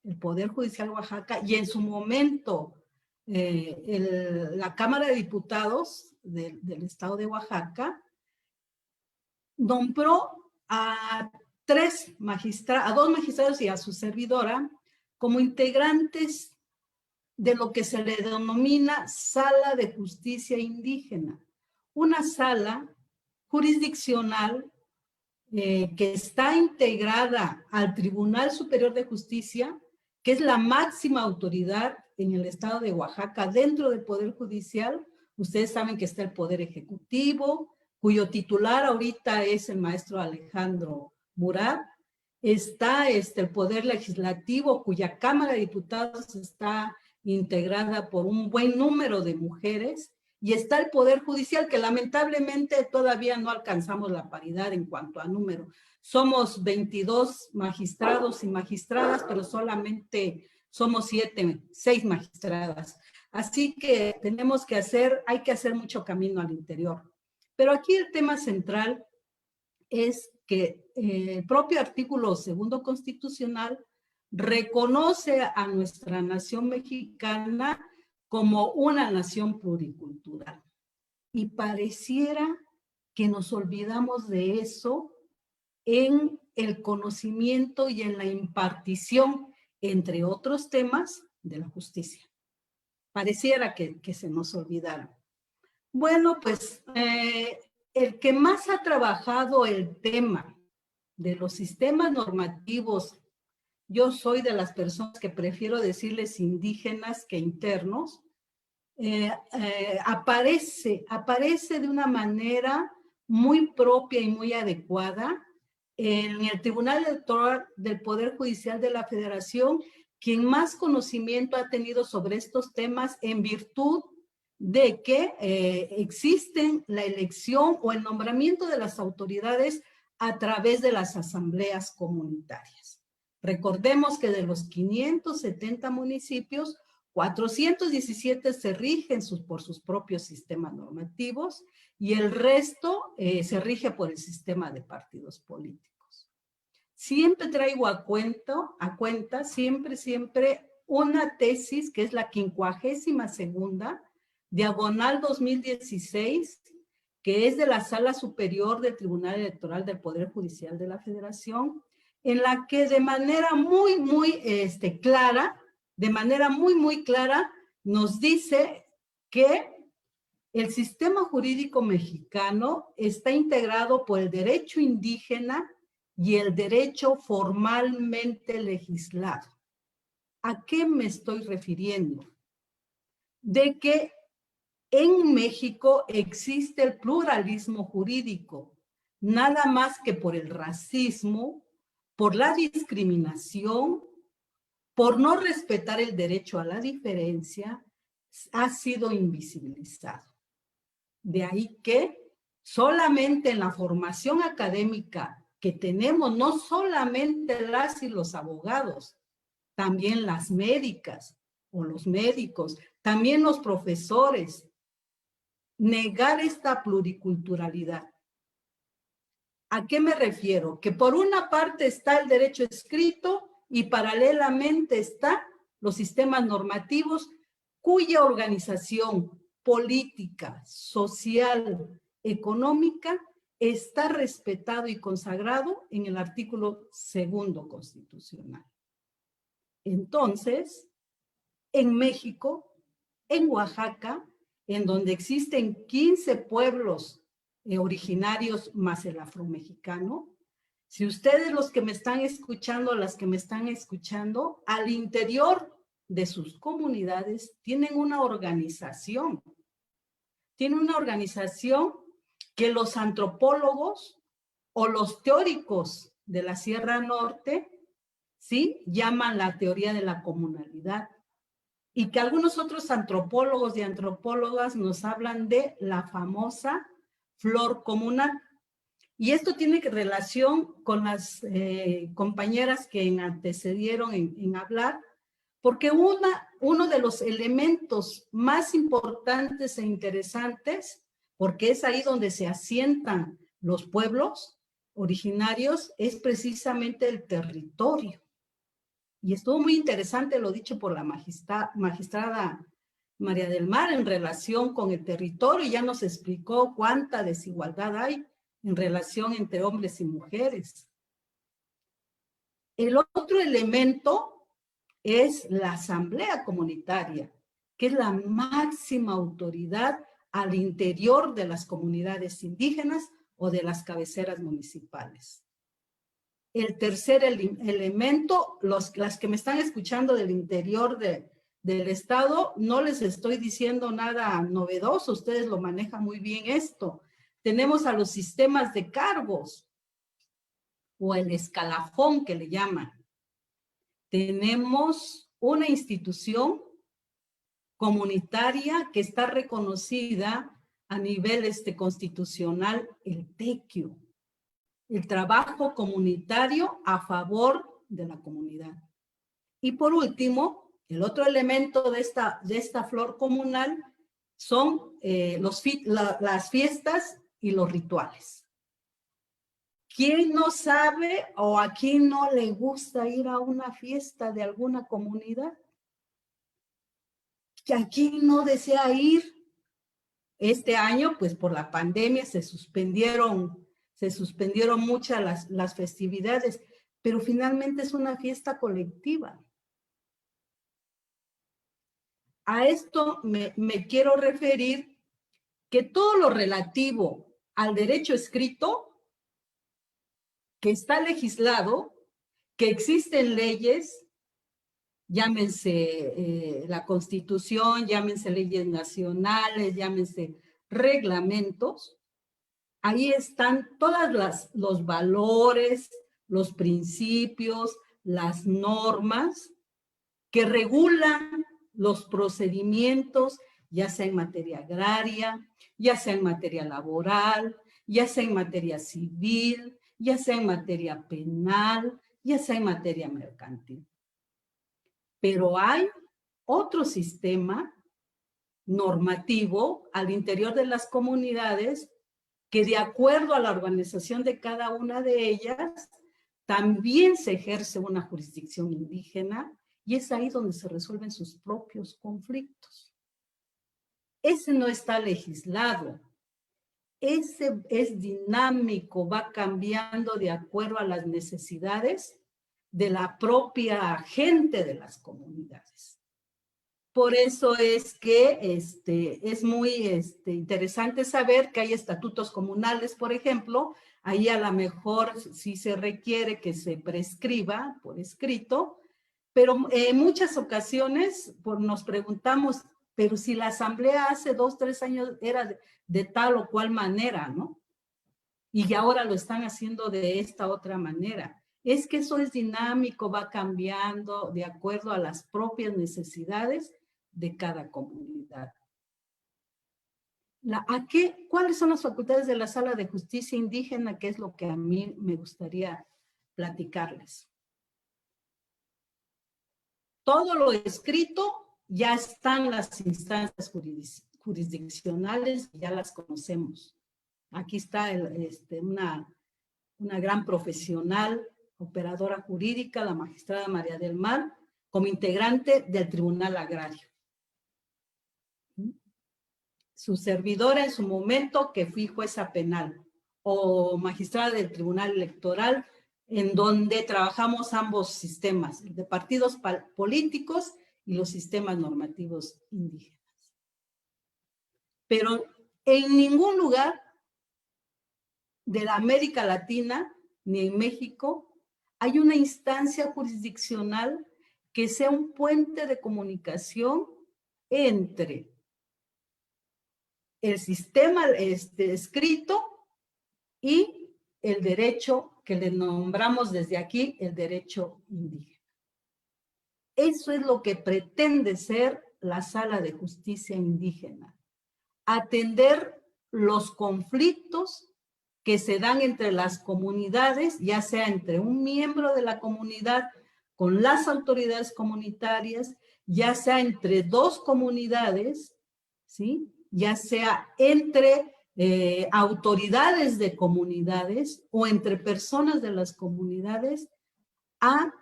y en su momento la Cámara de Diputados del Estado de Oaxaca, nombró a dos magistrados y a su servidora como integrantes de lo que se le denomina Sala de Justicia Indígena, una sala jurisdiccional que está integrada al Tribunal Superior de Justicia, que es la máxima autoridad en el estado de Oaxaca dentro del Poder Judicial. Ustedes saben que está el Poder Ejecutivo, cuyo titular ahorita es el maestro Alejandro Murat. Está el Poder Legislativo, cuya Cámara de Diputados está integrada por un buen número de mujeres. Y está el Poder Judicial, que lamentablemente todavía no alcanzamos la paridad en cuanto a número. Somos 22 magistrados y magistradas, pero solamente somos 6 magistradas. Así que hay que hacer mucho camino al interior. Pero aquí el tema central es que el propio artículo 2 constitucional reconoce a nuestra nación mexicana como una nación pluricultural. Y pareciera que nos olvidamos de eso en el conocimiento y en la impartición, entre otros temas, de la justicia. Pareciera que se nos olvidaron. Bueno, pues el que más ha trabajado el tema de los sistemas normativos, yo soy de las personas que prefiero decirles indígenas que internos, aparece de una manera muy propia y muy adecuada en el Tribunal Electoral del Poder Judicial de la Federación, quien más conocimiento ha tenido sobre estos temas en virtud de que existen la elección o el nombramiento de las autoridades a través de las asambleas comunitarias. Recordemos que de los 570 municipios, 417 se rigen por sus propios sistemas normativos y el resto se rige por el sistema de partidos políticos. Siempre traigo a cuenta, siempre una tesis que es la 52ª, diagonal 2016, que es de la Sala Superior del Tribunal Electoral del Poder Judicial de la Federación, en la que de manera muy clara, nos dice que el sistema jurídico mexicano está integrado por el derecho indígena y el derecho formalmente legislado. ¿A qué me estoy refiriendo? De que en México existe el pluralismo jurídico, nada más que por el racismo, por la discriminación, por no respetar el derecho a la diferencia, ha sido invisibilizado. De ahí que solamente en la formación académica que tenemos, no solamente las y los abogados, también las médicas o los médicos, también los profesores, negar esta pluriculturalidad. ¿A qué me refiero? Que por una parte está el derecho escrito y paralelamente están los sistemas normativos cuya organización política, social, económica está respetado y consagrado en el artículo 2º constitucional. Entonces, en México, en Oaxaca, en donde existen 15 pueblos originarios más el afromexicano, si ustedes los que me están escuchando, las que me están escuchando, al interior de sus comunidades tienen una organización. Tienen una organización que los antropólogos o los teóricos de la Sierra Norte, ¿sí?, llaman la teoría de la comunalidad. Y que algunos otros antropólogos y antropólogas nos hablan de la famosa flor comunal. Y esto tiene relación con las compañeras que antecedieron en hablar, porque uno de los elementos más importantes e interesantes, porque es ahí donde se asientan los pueblos originarios, es precisamente el territorio. Y estuvo muy interesante lo dicho por la magistrada María del Mar en relación con el territorio, y ya nos explicó cuánta desigualdad hay en relación entre hombres y mujeres. El otro elemento es la asamblea comunitaria, que es la máxima autoridad al interior de las comunidades indígenas o de las cabeceras municipales. El tercer elemento, las que me están escuchando del interior del estado, no les estoy diciendo nada novedoso, ustedes lo manejan muy bien esto. Tenemos a los sistemas de cargos, o el escalafón que le llaman. Tenemos una institución comunitaria que está reconocida a nivel constitucional, el TEQIO, el trabajo comunitario a favor de la comunidad. Y por último, el otro elemento de esta flor comunal son las fiestas y los rituales. ¿Quién no sabe o a quién no le gusta ir a una fiesta de alguna comunidad? ¿A quién no desea ir? Este año, pues por la pandemia se suspendieron muchas las festividades, pero finalmente es una fiesta colectiva. A esto me quiero referir que todo lo relativo al derecho escrito, que está legislado, que existen leyes, llámense la Constitución, llámense leyes nacionales, llámense reglamentos, ahí están todos los valores, los principios, las normas que regulan los procedimientos, ya sea en materia agraria, ya sea en materia laboral, ya sea en materia civil, ya sea en materia penal, ya sea en materia mercantil. Pero hay otro sistema normativo al interior de las comunidades que, de acuerdo a la organización de cada una de ellas, también se ejerce una jurisdicción indígena, y es ahí donde se resuelven sus propios conflictos. Ese no está legislado. Ese es dinámico, va cambiando de acuerdo a las necesidades de la propia gente de las comunidades. Por eso es que es muy interesante saber que hay estatutos comunales, por ejemplo. Ahí a lo mejor sí se requiere que se prescriba por escrito, pero en muchas ocasiones nos preguntamos, pero si la asamblea hace 2, 3 años era de tal o cual manera, ¿no? Y ahora lo están haciendo de esta otra manera. Es que eso es dinámico, va cambiando de acuerdo a las propias necesidades de cada comunidad. ¿Cuáles son las facultades de la Sala de Justicia Indígena? Que es lo que a mí me gustaría platicarles. Todo lo escrito ya están las instancias jurisdiccionales, ya las conocemos. Aquí está una gran profesional, operadora jurídica, la magistrada María del Mar, como integrante del Tribunal Agrario. Su servidora en su momento, que fui jueza penal, o magistrada del Tribunal Electoral, en donde trabajamos ambos sistemas, el de partidos políticos y los sistemas normativos indígenas. Pero en ningún lugar de la América Latina, ni en México, hay una instancia jurisdiccional que sea un puente de comunicación entre el sistema escrito y el derecho que le nombramos desde aquí, el derecho indígena. Eso es lo que pretende ser la Sala de Justicia Indígena. Atender los conflictos que se dan entre las comunidades, ya sea entre un miembro de la comunidad con las autoridades comunitarias, ya sea entre dos comunidades, ¿sí? Ya sea entre autoridades de comunidades o entre personas de las comunidades, a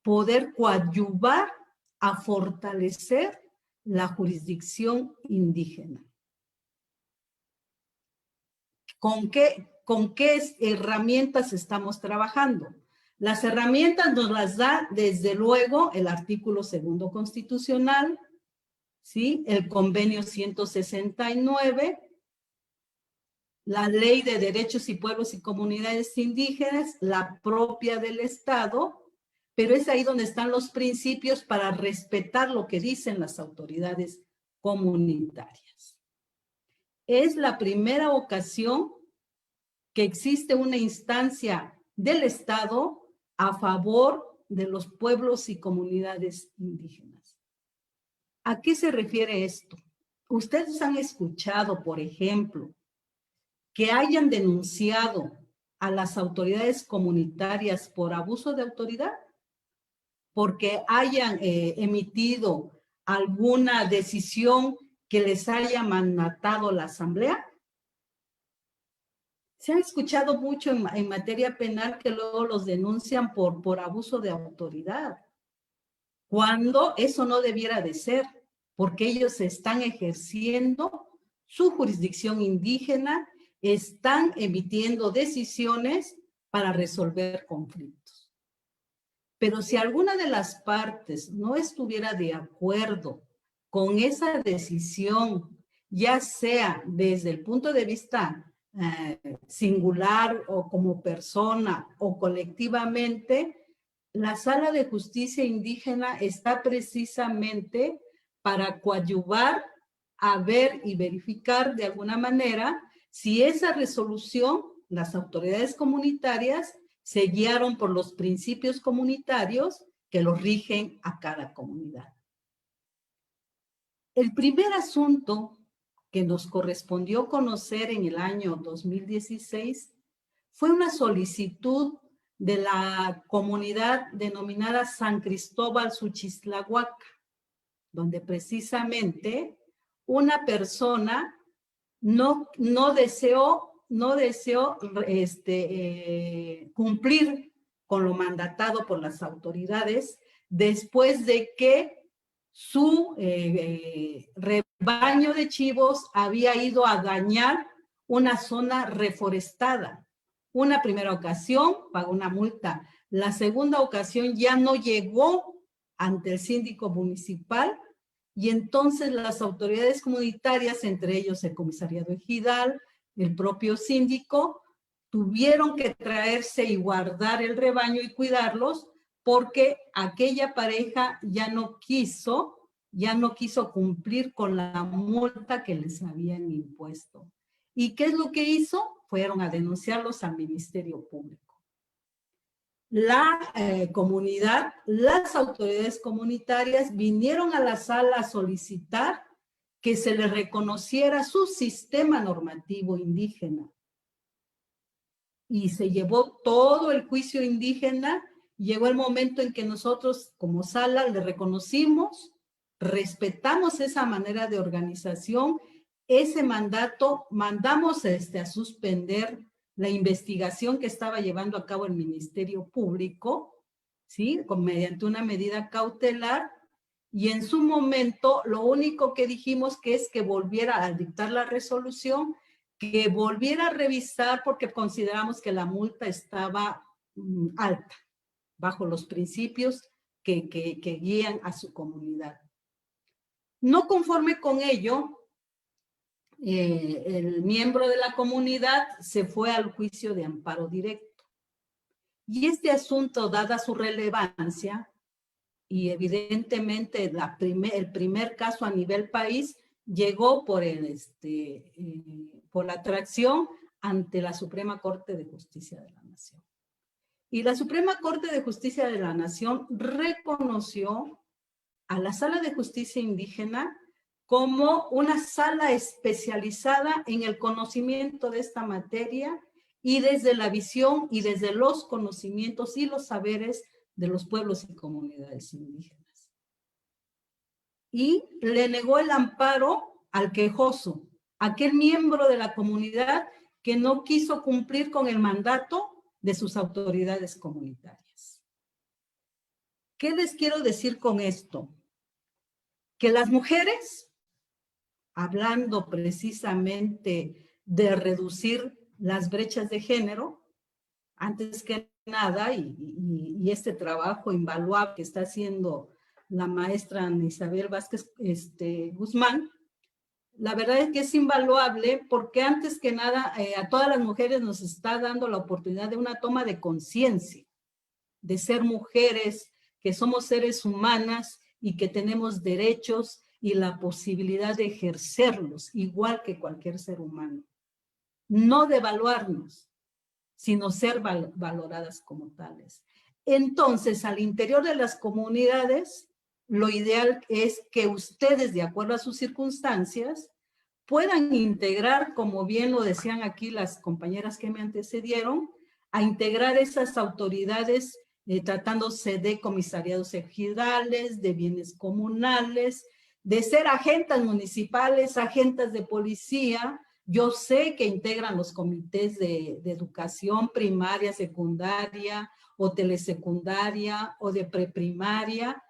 poder coadyuvar, a fortalecer la jurisdicción indígena. ¿Con qué herramientas estamos trabajando? Las herramientas nos las da, desde luego, el artículo 2 constitucional, ¿sí? El convenio 169, la Ley de Derechos y Pueblos y Comunidades Indígenas, la propia del Estado, pero es ahí donde están los principios para respetar lo que dicen las autoridades comunitarias. Es la primera ocasión que existe una instancia del Estado a favor de los pueblos y comunidades indígenas. ¿A qué se refiere esto? Ustedes han escuchado, por ejemplo, que hayan denunciado a las autoridades comunitarias por abuso de autoridad, porque hayan emitido alguna decisión que les haya mandatado la asamblea. Se ha escuchado mucho en materia penal que luego los denuncian por abuso de autoridad, cuando eso no debiera de ser, porque ellos están ejerciendo su jurisdicción indígena, están emitiendo decisiones para resolver conflictos. Pero si alguna de las partes no estuviera de acuerdo con esa decisión ya sea desde el punto de vista singular o como persona o colectivamente, la Sala de Justicia Indígena está precisamente para coadyuvar, a ver y verificar de alguna manera si esa resolución, las autoridades comunitarias se guiaron por los principios comunitarios que los rigen a cada comunidad. El primer asunto que nos correspondió conocer en el año 2016 fue una solicitud de la comunidad denominada San Cristóbal Suchislahuaca, donde precisamente una persona no deseó cumplir con lo mandatado por las autoridades después de que su rebaño de chivos había ido a dañar una zona reforestada. Una primera ocasión pagó una multa. La segunda ocasión ya no llegó ante el síndico municipal y entonces las autoridades comunitarias, entre ellos el comisariado ejidal, el propio síndico, tuvieron que traerse y guardar el rebaño y cuidarlos porque aquella pareja ya no quiso cumplir con la multa que les habían impuesto. ¿Y qué es lo que hizo? Fueron a denunciarlos al Ministerio Público. La comunidad, las autoridades comunitarias vinieron a la sala a solicitar que se les reconociera su sistema normativo indígena. Y se llevó todo el juicio indígena. Llegó el momento en que nosotros como sala le reconocimos, respetamos esa manera de organización, ese mandato, mandamos a suspender la investigación que estaba llevando a cabo el Ministerio Público, ¿sí? Mediante una medida cautelar, y en su momento lo único que dijimos que es que volviera a dictar la resolución, que volviera a revisar porque consideramos que la multa estaba alta, bajo los principios que guían a su comunidad. No conforme con ello, el miembro de la comunidad se fue al juicio de amparo directo. Y este asunto, dada su relevancia, y evidentemente el primer caso a nivel país, llegó por la atracción ante la Suprema Corte de Justicia de la Nación. Y la Suprema Corte de Justicia de la Nación reconoció a la Sala de Justicia Indígena como una sala especializada en el conocimiento de esta materia y desde la visión y desde los conocimientos y los saberes de los pueblos y comunidades indígenas. Y le negó el amparo al quejoso, aquel miembro de la comunidad que no quiso cumplir con el mandato de sus autoridades comunitarias. ¿Qué les quiero decir con esto? Que las mujeres, hablando precisamente de reducir las brechas de género, antes que nada, y este trabajo invaluable que está haciendo la maestra Ana Isabel Vázquez Guzmán, la verdad es que es invaluable porque antes que nada a todas las mujeres nos está dando la oportunidad de una toma de conciencia, de ser mujeres, que somos seres humanas y que tenemos derechos y la posibilidad de ejercerlos igual que cualquier ser humano. No devaluarnos, sino ser valoradas como tales. Entonces, al interior de las comunidades, lo ideal es que ustedes, de acuerdo a sus circunstancias, puedan integrar, como bien lo decían aquí las compañeras que me antecedieron, a integrar esas autoridades tratándose de comisariados ejidales, de bienes comunales, de ser agentes municipales, agentes de policía. Yo sé que integran los comités de educación primaria, secundaria o telesecundaria o de preprimaria,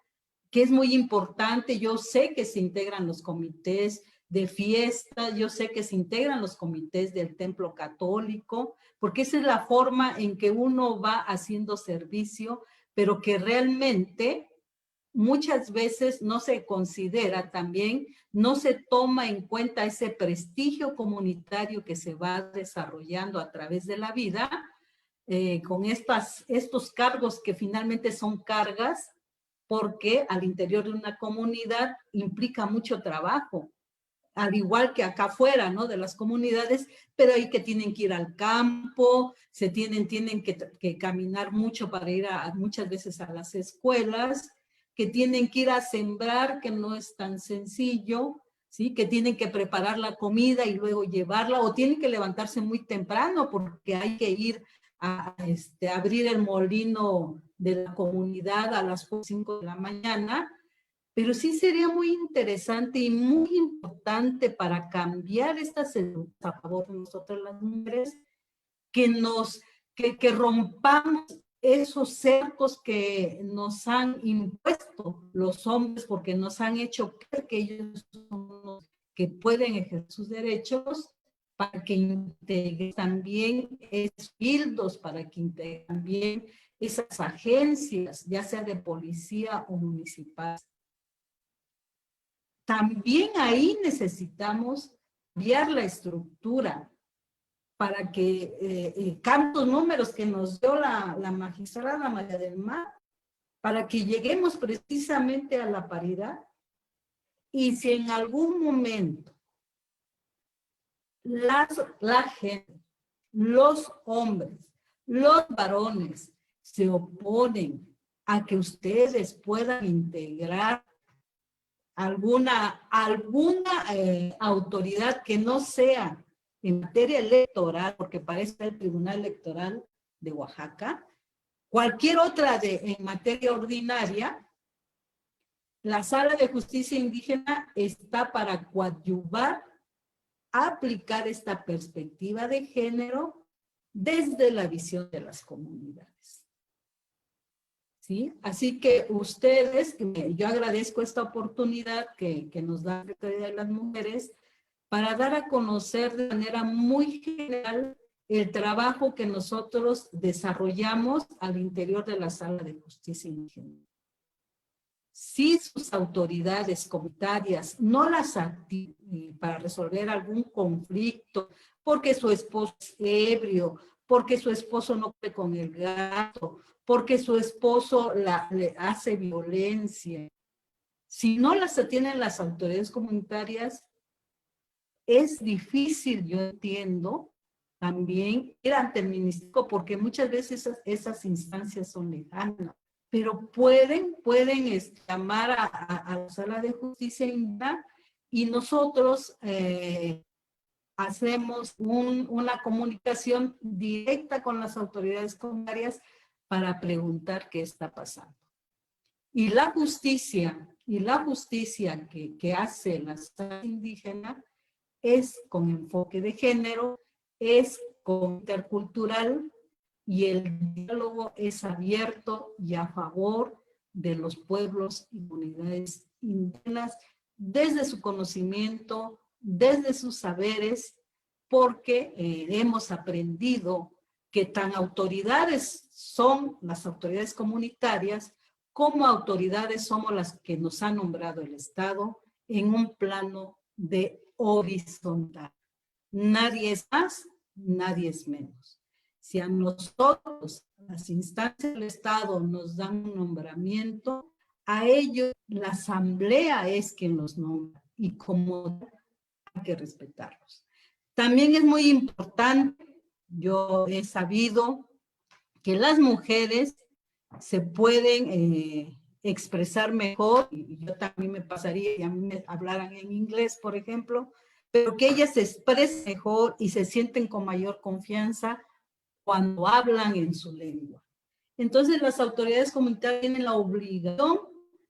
que es muy importante. Yo sé que se integran los comités de fiestas, yo sé que se integran los comités del templo católico, porque esa es la forma en que uno va haciendo servicio, pero que realmente muchas veces no se considera también, no se toma en cuenta ese prestigio comunitario que se va desarrollando a través de la vida, con estos cargos que finalmente son cargas, porque al interior de una comunidad implica mucho trabajo, al igual que acá afuera, ¿no? De las comunidades, pero hay que tienen que ir al campo, tienen que caminar mucho para ir muchas veces a las escuelas, que tienen que ir a sembrar, que no es tan sencillo, ¿sí? Que tienen que preparar la comida y luego llevarla, o tienen que levantarse muy temprano porque hay que ir a abrir el molino de la comunidad a las 5 de la mañana, pero sí sería muy interesante y muy importante para cambiar estas a favor de nosotras las mujeres, que rompamos esos cercos que nos han impuesto los hombres, porque nos han hecho creer que ellos son los que pueden ejercer sus derechos, para que integren también esos filtros, para que integren también esas agencias, ya sea de policía o municipales. También ahí necesitamos cambiar la estructura para que tantos números que nos dio la magistrada María del Mar, para que lleguemos precisamente a la paridad. Y si en algún momento la gente, los hombres, los varones se oponen a que ustedes puedan integrar alguna autoridad que no sea en materia electoral, porque para eso está el Tribunal Electoral de Oaxaca, cualquier otra en materia ordinaria, la Sala de Justicia Indígena está para coadyuvar, aplicar esta perspectiva de género desde la visión de las comunidades. ¿Sí? Así que ustedes, yo agradezco esta oportunidad que nos da la Secretaría de las Mujeres para dar a conocer de manera muy general el trabajo que nosotros desarrollamos al interior de la Sala de Justicia Indígena. Si sus autoridades comunitarias no las activan para resolver algún conflicto, porque su esposo es ebrio, porque su esposo no puede con el gato, porque su esposo le hace violencia, si no las atienden las autoridades comunitarias, es difícil, yo entiendo, también ir ante el ministerio, porque muchas veces esas instancias son lejanas, pero pueden llamar a la Sala de Justicia y nosotros hacemos una comunicación directa con las autoridades comunitarias para preguntar qué está pasando. Y la justicia que hace la Sala indígena es con enfoque de género, es con intercultural, y el diálogo es abierto y a favor de los pueblos y comunidades indígenas desde su conocimiento, desde sus saberes, porque hemos aprendido que tan autoridades son las autoridades comunitarias como autoridades somos las que nos ha nombrado el Estado en un plano de horizontal. Nadie es más, nadie es menos. Si a nosotros, las instancias del Estado, nos dan un nombramiento, a ellos la asamblea es quien los nombra y como hay que respetarlos. También es muy importante, yo he sabido que las mujeres se pueden expresar mejor, y yo también me pasaría y a mí me hablaran en inglés, por ejemplo, pero que ellas se expresen mejor y se sienten con mayor confianza cuando hablan en su lengua. Entonces las autoridades comunitarias tienen la obligación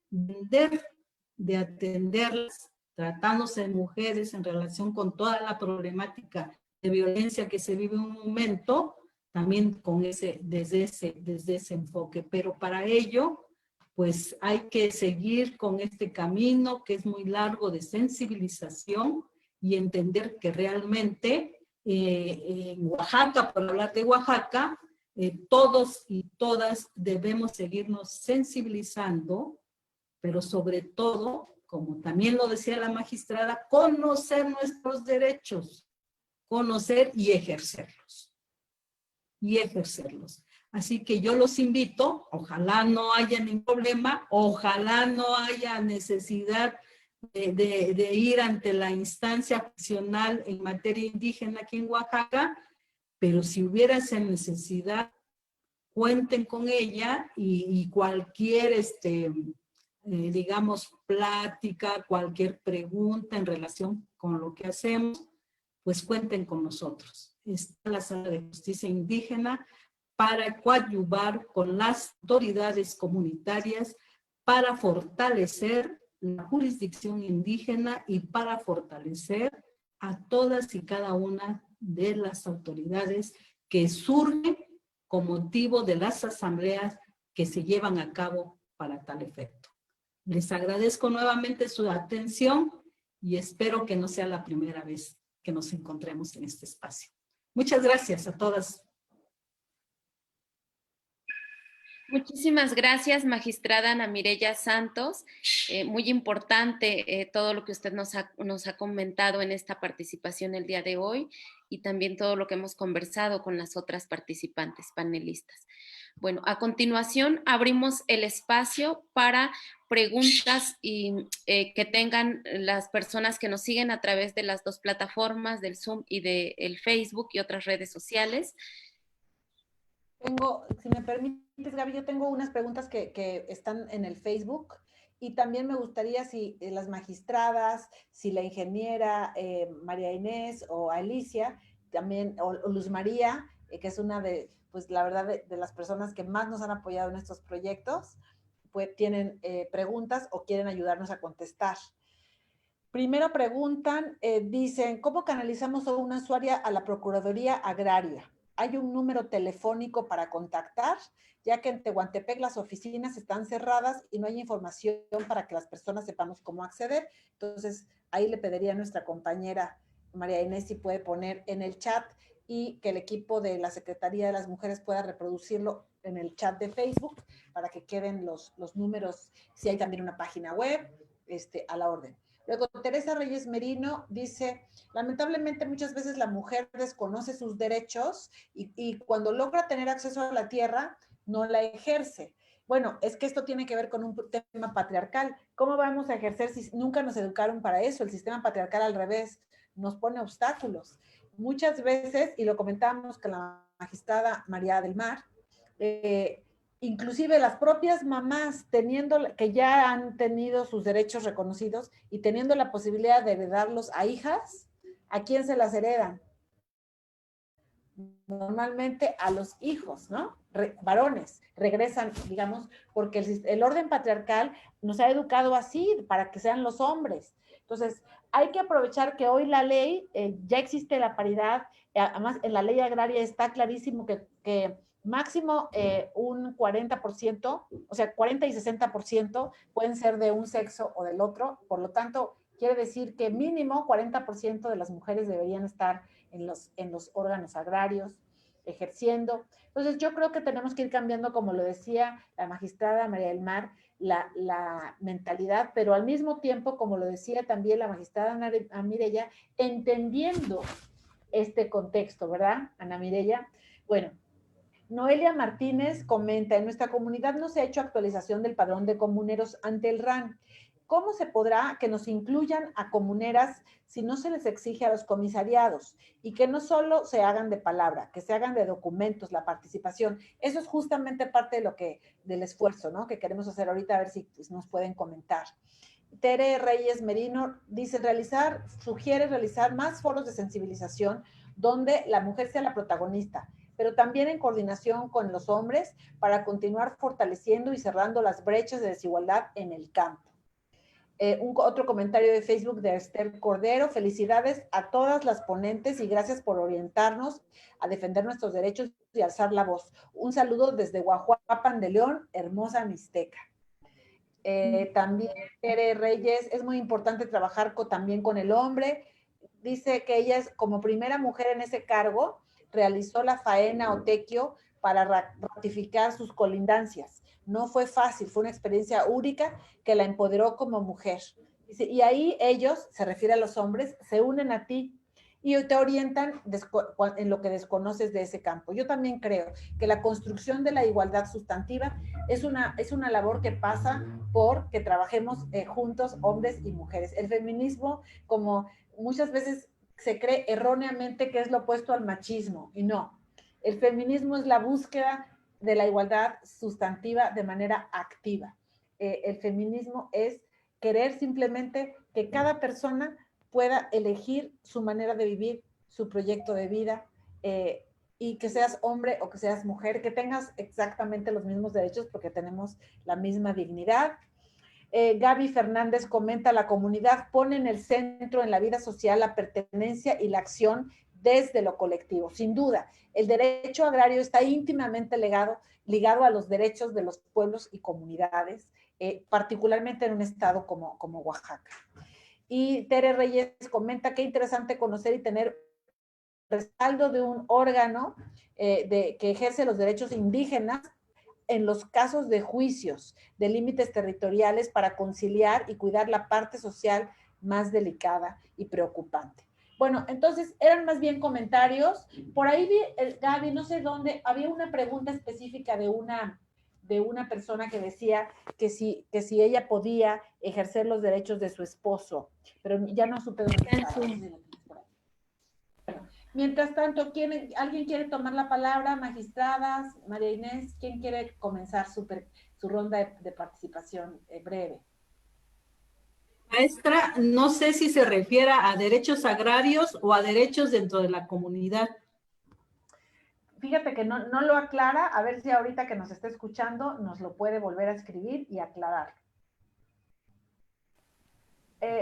de atenderlas, tratándose de mujeres en relación con toda la problemática de violencia que se vive en un momento, también con desde ese enfoque. Pero para ello, pues hay que seguir con este camino que es muy largo de sensibilización y entender que realmente en Oaxaca, por hablar de Oaxaca, todos y todas debemos seguirnos sensibilizando, pero sobre todo, como también lo decía la magistrada, conocer nuestros derechos, conocer y ejercerlos. Y ejercerlos. Así que yo los invito, ojalá no haya ningún problema, ojalá no haya necesidad de ir ante la instancia accional en materia indígena aquí en Oaxaca, pero si hubiera esa necesidad, cuenten con ella y cualquier, digamos, plática, cualquier pregunta en relación con lo que hacemos, pues cuenten con nosotros. Está la Sala de Justicia Indígena para coadyuvar con las autoridades comunitarias para fortalecer la jurisdicción indígena y para fortalecer a todas y cada una de las autoridades que surgen con motivo de las asambleas que se llevan a cabo para tal efecto. Les agradezco nuevamente su atención y espero que no sea la primera vez que nos encontremos en este espacio. Muchas gracias a todas. Muchísimas gracias, magistrada Ana Mireya Santos. Muy importante todo lo que usted nos ha comentado en esta participación el día de hoy y también todo lo que hemos conversado con las otras participantes panelistas. Bueno, a continuación abrimos el espacio para preguntas que tengan las personas que nos siguen a través de las dos plataformas, del Zoom y del Facebook y otras redes sociales. Si me permites, Gaby, yo tengo unas preguntas que están en el Facebook y también me gustaría si las magistradas, si la ingeniera María Inés o Alicia, también, o Luz María, que es una de, pues la verdad, de las personas que más nos han apoyado en estos proyectos, pues tienen preguntas o quieren ayudarnos a contestar. Primero preguntan, dicen, ¿cómo canalizamos a una usuaria a la Procuraduría Agraria? ¿Hay un número telefónico para contactar? Ya que en Tehuantepec las oficinas están cerradas y no hay información para que las personas sepamos cómo acceder. Entonces, ahí le pediría a nuestra compañera María Inés si puede poner en el chat y que el equipo de la Secretaría de las Mujeres pueda reproducirlo en el chat de Facebook para que queden los números, si hay también una página web, a la orden. Luego, Teresa Reyes Merino dice, lamentablemente muchas veces la mujer desconoce sus derechos y cuando logra tener acceso a la tierra, no la ejerce. Bueno, es que esto tiene que ver con un tema patriarcal. ¿Cómo vamos a ejercer si nunca nos educaron para eso? El sistema patriarcal al revés nos pone obstáculos. Muchas veces, y lo comentábamos con la magistrada María del Mar, inclusive las propias mamás que ya han tenido sus derechos reconocidos y teniendo la posibilidad de heredarlos a hijas, ¿a quién se las heredan? Normalmente a los hijos, ¿no? Varones, regresan, digamos, porque el orden patriarcal nos ha educado así, para que sean los hombres. Entonces, hay que aprovechar que hoy la ley, ya existe la paridad, además en la ley agraria está clarísimo que máximo un 40%, o sea, 40 y 60% pueden ser de un sexo o del otro, por lo tanto, quiere decir que mínimo 40% de las mujeres deberían estar en los órganos agrarios, ejerciendo. Entonces, yo creo que tenemos que ir cambiando, como lo decía la magistrada María del Mar, la mentalidad, pero al mismo tiempo, como lo decía también la magistrada Ana Mireya, entendiendo este contexto, ¿verdad, Ana Mireya? Bueno, Noelia Martínez comenta, en nuestra comunidad no se ha hecho actualización del padrón de comuneros ante el RAN. ¿Cómo se podrá que nos incluyan a comuneras si no se les exige a los comisariados? Y que no solo se hagan de palabra, que se hagan de documentos, la participación. Eso es justamente parte del esfuerzo, ¿no? Que queremos hacer ahorita, a ver si nos pueden comentar. Tere Reyes Merino dice, sugiere realizar más foros de sensibilización donde la mujer sea la protagonista, pero también en coordinación con los hombres para continuar fortaleciendo y cerrando las brechas de desigualdad en el campo. Otro comentario de Facebook de Esther Cordero, felicidades a todas las ponentes y gracias por orientarnos a defender nuestros derechos y alzar la voz. Un saludo desde Guajuapan de León, hermosa Mixteca. También Tere Reyes, es muy importante trabajar también con el hombre. Dice que ella es como primera mujer en ese cargo, realizó la faena o tequio para ratificar sus colindancias. No fue fácil, fue una experiencia única que la empoderó como mujer. Y ahí ellos, se refiere a los hombres, se unen a ti y te orientan en lo que desconoces de ese campo. Yo también creo que la construcción de la igualdad sustantiva es una labor que pasa por que trabajemos juntos, hombres y mujeres. El feminismo, como muchas veces se cree erróneamente que es lo opuesto al machismo, y no. El feminismo es la búsqueda de la igualdad sustantiva de manera activa. El feminismo es querer simplemente que cada persona pueda elegir su manera de vivir, su proyecto de vida, y que seas hombre o que seas mujer, que tengas exactamente los mismos derechos porque tenemos la misma dignidad. Gaby Fernández comenta, la comunidad pone en el centro en la vida social la pertenencia y la acción desde lo colectivo. Sin duda, el derecho agrario está íntimamente ligado a los derechos de los pueblos y comunidades, particularmente en un estado como Oaxaca. Y Tere Reyes comenta, qué interesante conocer y tener respaldo de un órgano que ejerce los derechos indígenas en los casos de juicios de límites territoriales para conciliar y cuidar la parte social más delicada y preocupante. Bueno, entonces eran más bien comentarios. Por ahí vi, Gaby, no sé dónde, había una pregunta específica de una persona que decía que si ella podía ejercer los derechos de su esposo, pero ya no supe dónde estaba. Bueno, mientras tanto, ¿alguien quiere tomar la palabra? Magistradas, María Inés, ¿quién quiere comenzar su ronda de participación breve? Maestra, no sé si se refiere a derechos agrarios o a derechos dentro de la comunidad. Fíjate que no lo aclara, a ver si ahorita que nos está escuchando nos lo puede volver a escribir y aclarar.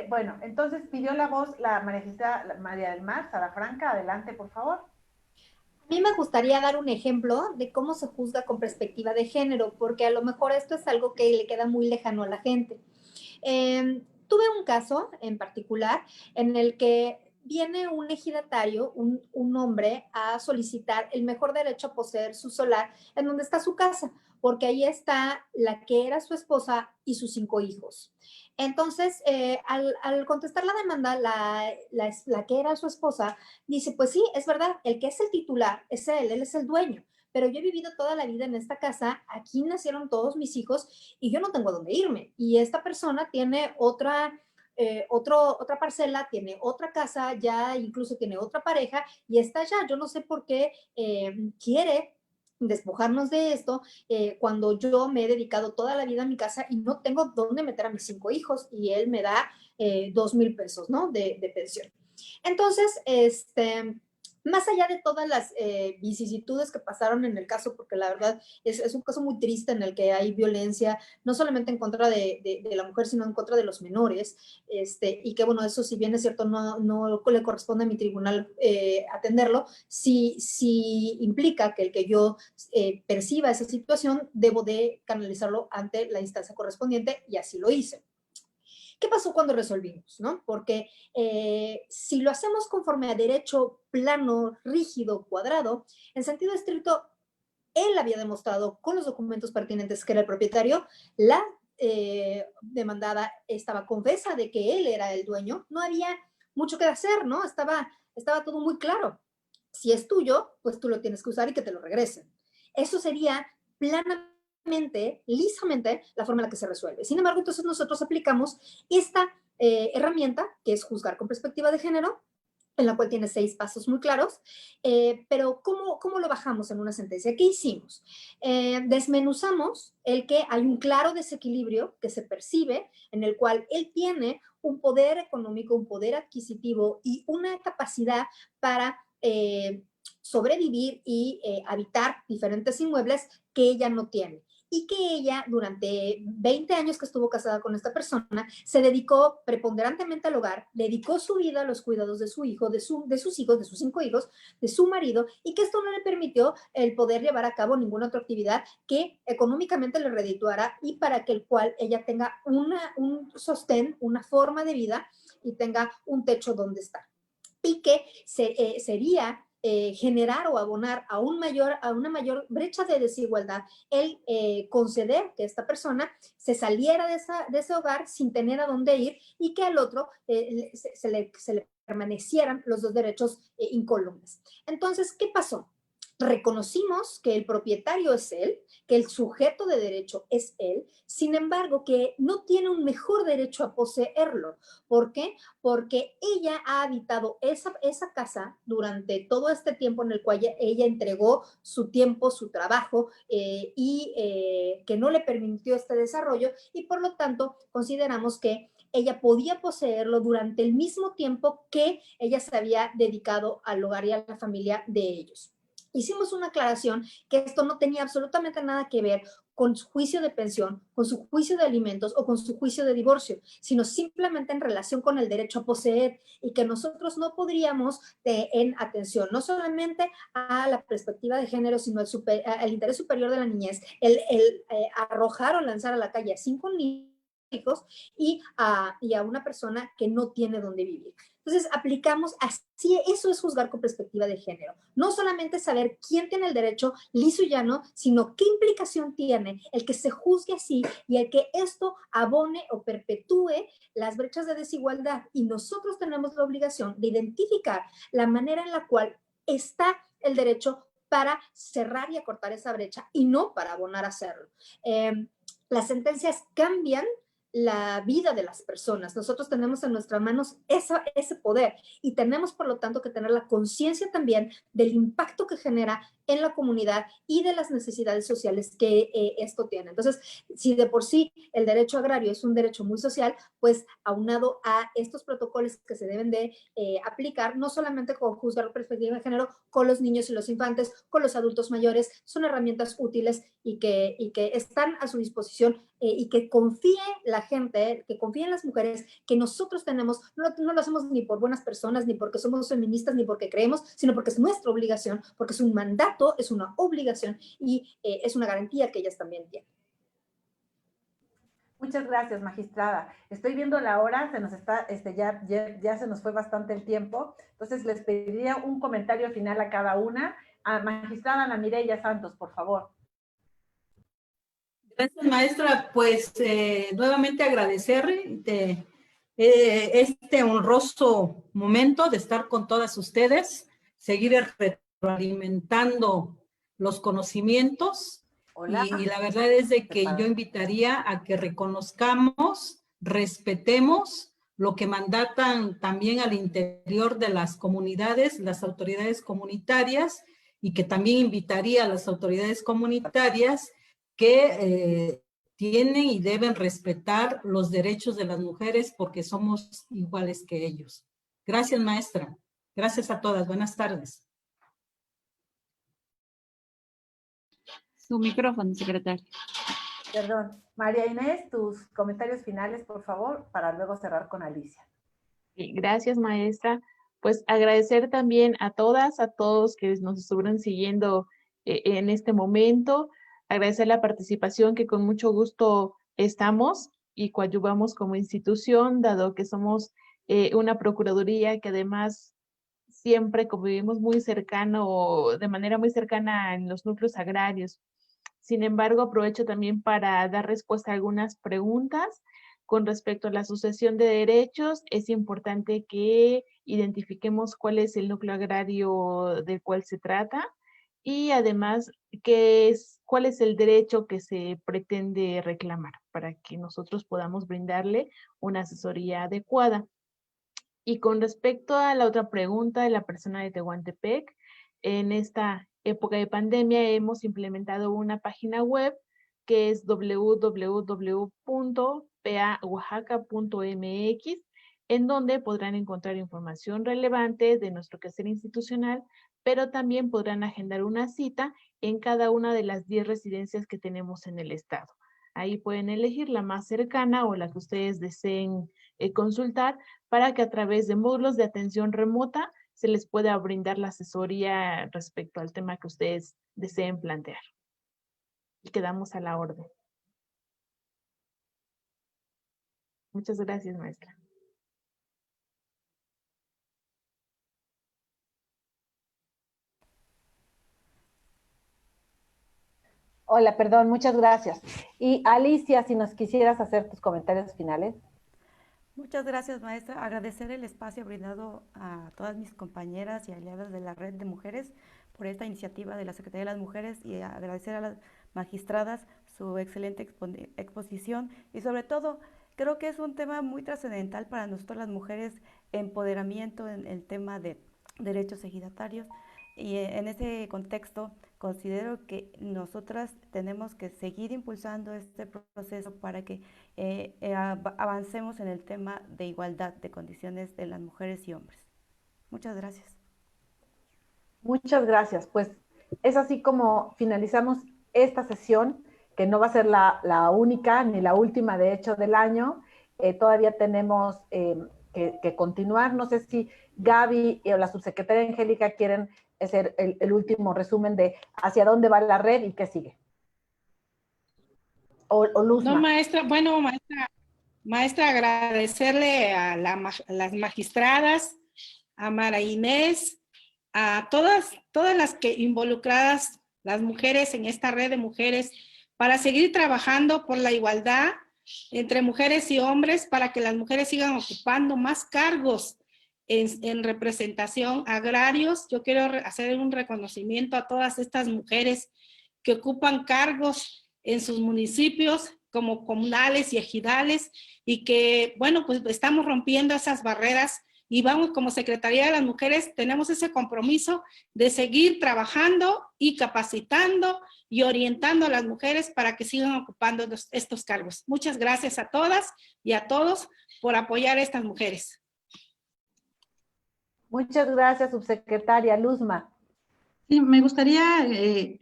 Bueno, entonces pidió la voz la magistrada María del Mar, Sara Franca, adelante por favor. A mí me gustaría dar un ejemplo de cómo se juzga con perspectiva de género, porque a lo mejor esto es algo que le queda muy lejano a la gente. Tuve un caso en particular en el que viene un ejidatario, un hombre, a solicitar el mejor derecho a poseer su solar en donde está su casa, porque ahí está la que era su esposa y sus 5 hijos. Entonces, al contestar la demanda, la que era su esposa dice, pues sí, es verdad, el que es el titular es él es el dueño, pero yo he vivido toda la vida en esta casa, aquí nacieron todos mis hijos y yo no tengo dónde irme. Y esta persona tiene otra parcela, tiene otra casa, ya incluso tiene otra pareja y está allá. Yo no sé por qué quiere despojarnos de esto cuando yo me he dedicado toda la vida a mi casa y no tengo dónde meter a mis 5 hijos y él me da 2,000 pesos, ¿no? de pensión. Entonces, más allá de todas las vicisitudes que pasaron en el caso, porque la verdad es un caso muy triste en el que hay violencia, no solamente en contra de la mujer, sino en contra de los menores, y que bueno, eso si bien es cierto, no le corresponde a mi tribunal atenderlo, sí implica que el que yo perciba esa situación, debo de canalizarlo ante la instancia correspondiente, y así lo hice. ¿Qué pasó cuando resolvimos? ¿No? Porque si lo hacemos conforme a derecho plano, rígido, cuadrado, en sentido estricto, él había demostrado con los documentos pertinentes que era el propietario, la demandada estaba confesa de que él era el dueño, no había mucho que hacer, ¿no? Estaba todo muy claro. Si es tuyo, pues tú lo tienes que usar y que te lo regresen. Eso sería planamente, lisamente, la forma en la que se resuelve. Sin embargo, entonces nosotros aplicamos esta herramienta, que es juzgar con perspectiva de género, en la cual tiene 6 pasos muy claros, pero ¿cómo lo bajamos en una sentencia? ¿Qué hicimos? Desmenuzamos el que hay un claro desequilibrio que se percibe, en el cual él tiene un poder económico, un poder adquisitivo y una capacidad para sobrevivir y habitar diferentes inmuebles que ella no tiene. Y que ella, durante 20 años que estuvo casada con esta persona, se dedicó preponderantemente al hogar, dedicó su vida a los cuidados de su hijo, de sus hijos, de sus 5 hijos, de su marido, y que esto no le permitió el poder llevar a cabo ninguna otra actividad que económicamente le redituara y para que el cual ella tenga un sostén, una forma de vida y tenga un techo donde estar. Y que sería generar o abonar a una mayor brecha de desigualdad el conceder que esta persona se saliera de ese hogar sin tener a dónde ir y que al otro se le permanecieran los dos derechos incólumes. Entonces, ¿qué pasó? Reconocimos que el propietario es él, que el sujeto de derecho es él, sin embargo, que no tiene un mejor derecho a poseerlo. ¿Por qué? Porque ella ha habitado esa casa durante todo este tiempo en el cual ella entregó su tiempo, su trabajo y que no le permitió este desarrollo y por lo tanto consideramos que ella podía poseerlo durante el mismo tiempo que ella se había dedicado al hogar y a la familia de ellos. Hicimos una aclaración que esto no tenía absolutamente nada que ver con su juicio de pensión, con su juicio de alimentos o con su juicio de divorcio, sino simplemente en relación con el derecho a poseer y que nosotros no podríamos, en atención no solamente a la perspectiva de género, sino al interés superior de la niñez, el arrojar o lanzar a la calle a 5 hijos y a una persona que no tiene dónde vivir. Entonces, aplicamos así, eso es juzgar con perspectiva de género. No solamente saber quién tiene el derecho liso y llano, sino qué implicación tiene el que se juzgue así y el que esto abone o perpetúe las brechas de desigualdad. Y nosotros tenemos la obligación de identificar la manera en la cual está el derecho para cerrar y acortar esa brecha y no para abonar a hacerlo. Las sentencias cambian la vida de las personas. Nosotros tenemos en nuestras manos ese poder y tenemos, por lo tanto, que tener la conciencia también del impacto que genera en la comunidad y de las necesidades sociales que esto tiene. Entonces, si de por sí el derecho agrario es un derecho muy social, pues aunado a estos protocolos que se deben de aplicar, no solamente con juzgar la perspectiva de género, con los niños y los infantes, con los adultos mayores, son herramientas útiles y que están a su disposición y que confíe la gente, que confíe en las mujeres, que nosotros tenemos, no lo hacemos ni por buenas personas, ni porque somos feministas, ni porque creemos, sino porque es nuestra obligación, porque es un mandato, es una obligación y es una garantía que ellas también tienen. Muchas gracias, magistrada. Estoy viendo la hora, se nos está, ya se nos fue bastante el tiempo, entonces les pediría un comentario final a cada una. Magistrada Ana Mireya Santos, por favor. Gracias, maestra. Pues nuevamente agradecerle este honroso momento de estar con todas ustedes, seguir retroalimentando los conocimientos. Y la verdad es de que yo invitaría a que reconozcamos, respetemos lo que mandatan también al interior de las comunidades, las autoridades comunitarias, y que también invitaría a las autoridades comunitarias que tienen y deben respetar los derechos de las mujeres porque somos iguales que ellos. Gracias, maestra. Gracias a todas. Buenas tardes. Su micrófono, secretaria. Perdón. María Inés, tus comentarios finales, por favor, para luego cerrar con Alicia. Gracias, maestra. Pues agradecer también a todas, a todos que nos estuvieron siguiendo en este momento. Agradecer la participación que con mucho gusto estamos y coadyuvamos como institución, dado que somos una procuraduría que además siempre convivimos muy cercano, de manera muy cercana en los núcleos agrarios. Sin embargo, aprovecho también para dar respuesta a algunas preguntas. Con respecto a la sucesión de derechos, es importante que identifiquemos cuál es el núcleo agrario del cual se trata y además cuál es el derecho que se pretende reclamar para que nosotros podamos brindarle una asesoría adecuada. Y con respecto a la otra pregunta de la persona de Tehuantepec, en esta época de pandemia hemos implementado una página web que es www.paoaxaca.mx, en donde podrán encontrar información relevante de nuestro quehacer institucional, pero también podrán agendar una cita en cada una de las 10 residencias que tenemos en el estado. Ahí pueden elegir la más cercana o la que ustedes deseen consultar para que a través de módulos de atención remota se les pueda brindar la asesoría respecto al tema que ustedes deseen plantear. Y quedamos a la orden. Muchas gracias, maestra. Hola, perdón, muchas gracias. Y Alicia, si nos quisieras hacer tus comentarios finales. Muchas gracias, maestra. Agradecer el espacio brindado a todas mis compañeras y aliadas de la Red de Mujeres por esta iniciativa de la Secretaría de las Mujeres y agradecer a las magistradas su excelente exposición y sobre todo creo que es un tema muy trascendental para nosotros las mujeres, empoderamiento en el tema de derechos ejidatarios y en ese contexto considero que nosotras tenemos que seguir impulsando este proceso para que avancemos en el tema de igualdad de condiciones de las mujeres y hombres. Muchas gracias. Muchas gracias. Pues es así como finalizamos esta sesión, que no va a ser la única ni la última, de hecho, del año. Todavía tenemos que continuar. No sé si Gaby o la subsecretaria Angélica quieren hacer el último resumen de hacia dónde va la red y qué sigue. O Luzma. No, maestra, bueno, maestra, agradecerle a las magistradas, a Mara Inés, a todas las que involucradas, las mujeres en esta red de mujeres, para seguir trabajando por la igualdad entre mujeres y hombres, para que las mujeres sigan ocupando más cargos en representación agrarios. Yo quiero hacer un reconocimiento a todas estas mujeres que ocupan cargos en sus municipios como comunales y ejidales y que, bueno, pues estamos rompiendo esas barreras y vamos, como Secretaría de las Mujeres, tenemos ese compromiso de seguir trabajando y capacitando y orientando a las mujeres para que sigan ocupando estos cargos. Muchas gracias a todas y a todos por apoyar a estas mujeres. Muchas gracias, subsecretaria. Luzma. Sí, me gustaría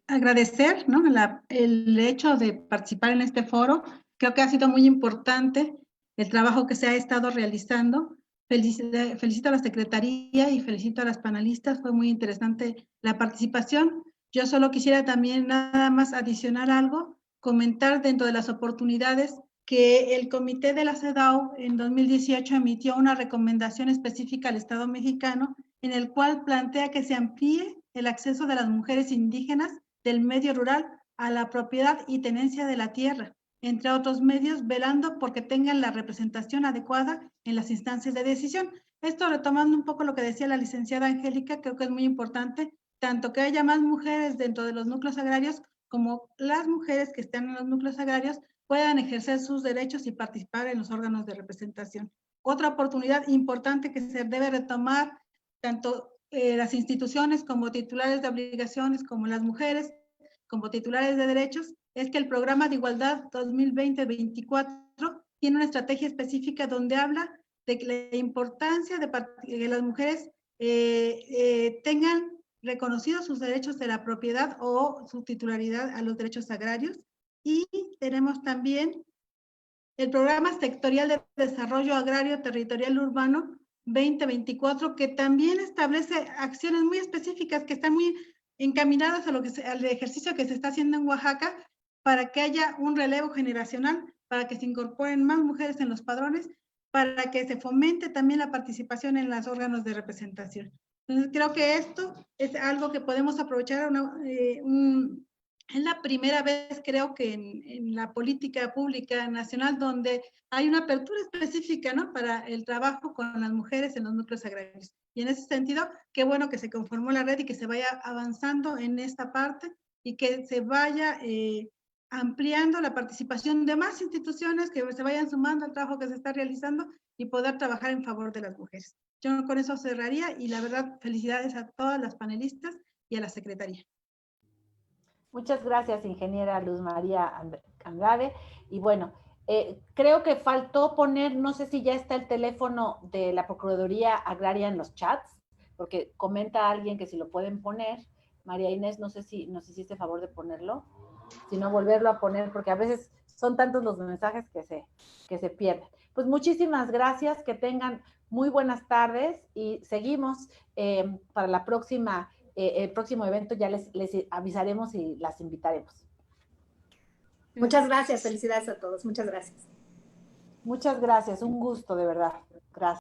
agradecer, ¿no?, el hecho de participar en este foro. Creo que ha sido muy importante el trabajo que se ha estado realizando. Felicito a la Secretaría y felicito a las panelistas. Fue muy interesante la participación. Yo solo quisiera también nada más adicionar algo, comentar dentro de las oportunidades que el Comité de la CEDAW en 2018 emitió una recomendación específica al Estado mexicano en el cual plantea que se amplíe el acceso de las mujeres indígenas del medio rural a la propiedad y tenencia de la tierra, entre otros medios, velando porque tengan la representación adecuada en las instancias de decisión. Esto retomando un poco lo que decía la licenciada Angélica, creo que es muy importante, tanto que haya más mujeres dentro de los núcleos agrarios, como las mujeres que están en los núcleos agrarios puedan ejercer sus derechos y participar en los órganos de representación. Otra oportunidad importante que se debe retomar, tanto las instituciones como titulares de obligaciones, como las mujeres, como titulares de derechos, es que el Programa de Igualdad 2020-2024 tiene una estrategia específica donde habla de la importancia de que las mujeres tengan reconocidos sus derechos de la propiedad o su titularidad a los derechos agrarios. Y tenemos también el Programa Sectorial de Desarrollo Agrario Territorial Urbano 2024, que también establece acciones muy específicas que están muy encaminadas a al ejercicio que se está haciendo en Oaxaca para que haya un relevo generacional, para que se incorporen más mujeres en los padrones, para que se fomente también la participación en los órganos de representación. Entonces, creo que esto es algo que podemos aprovechar. Es la primera vez, creo que en la política pública nacional, donde hay una apertura específica, ¿no?, para el trabajo con las mujeres en los núcleos agrarios. Y en ese sentido, qué bueno que se conformó la red y que se vaya avanzando en esta parte y que se vaya ampliando la participación de más instituciones, que se vayan sumando al trabajo que se está realizando y poder trabajar en favor de las mujeres. Yo con eso cerraría y la verdad, felicidades a todas las panelistas y a la Secretaría. Muchas gracias, ingeniera Luz María Andrade. Y bueno, creo que faltó poner, no sé si ya está el teléfono de la Procuraduría Agraria en los chats, porque comenta alguien que si lo pueden poner. María Inés, no sé si nos hiciste favor de ponerlo, sino volverlo a poner, porque a veces son tantos los mensajes que se pierden. Pues muchísimas gracias, que tengan muy buenas tardes y seguimos para la próxima. El próximo evento ya les avisaremos y las invitaremos. Muchas gracias, felicidades a todos, muchas gracias. Muchas gracias, un gusto, de verdad.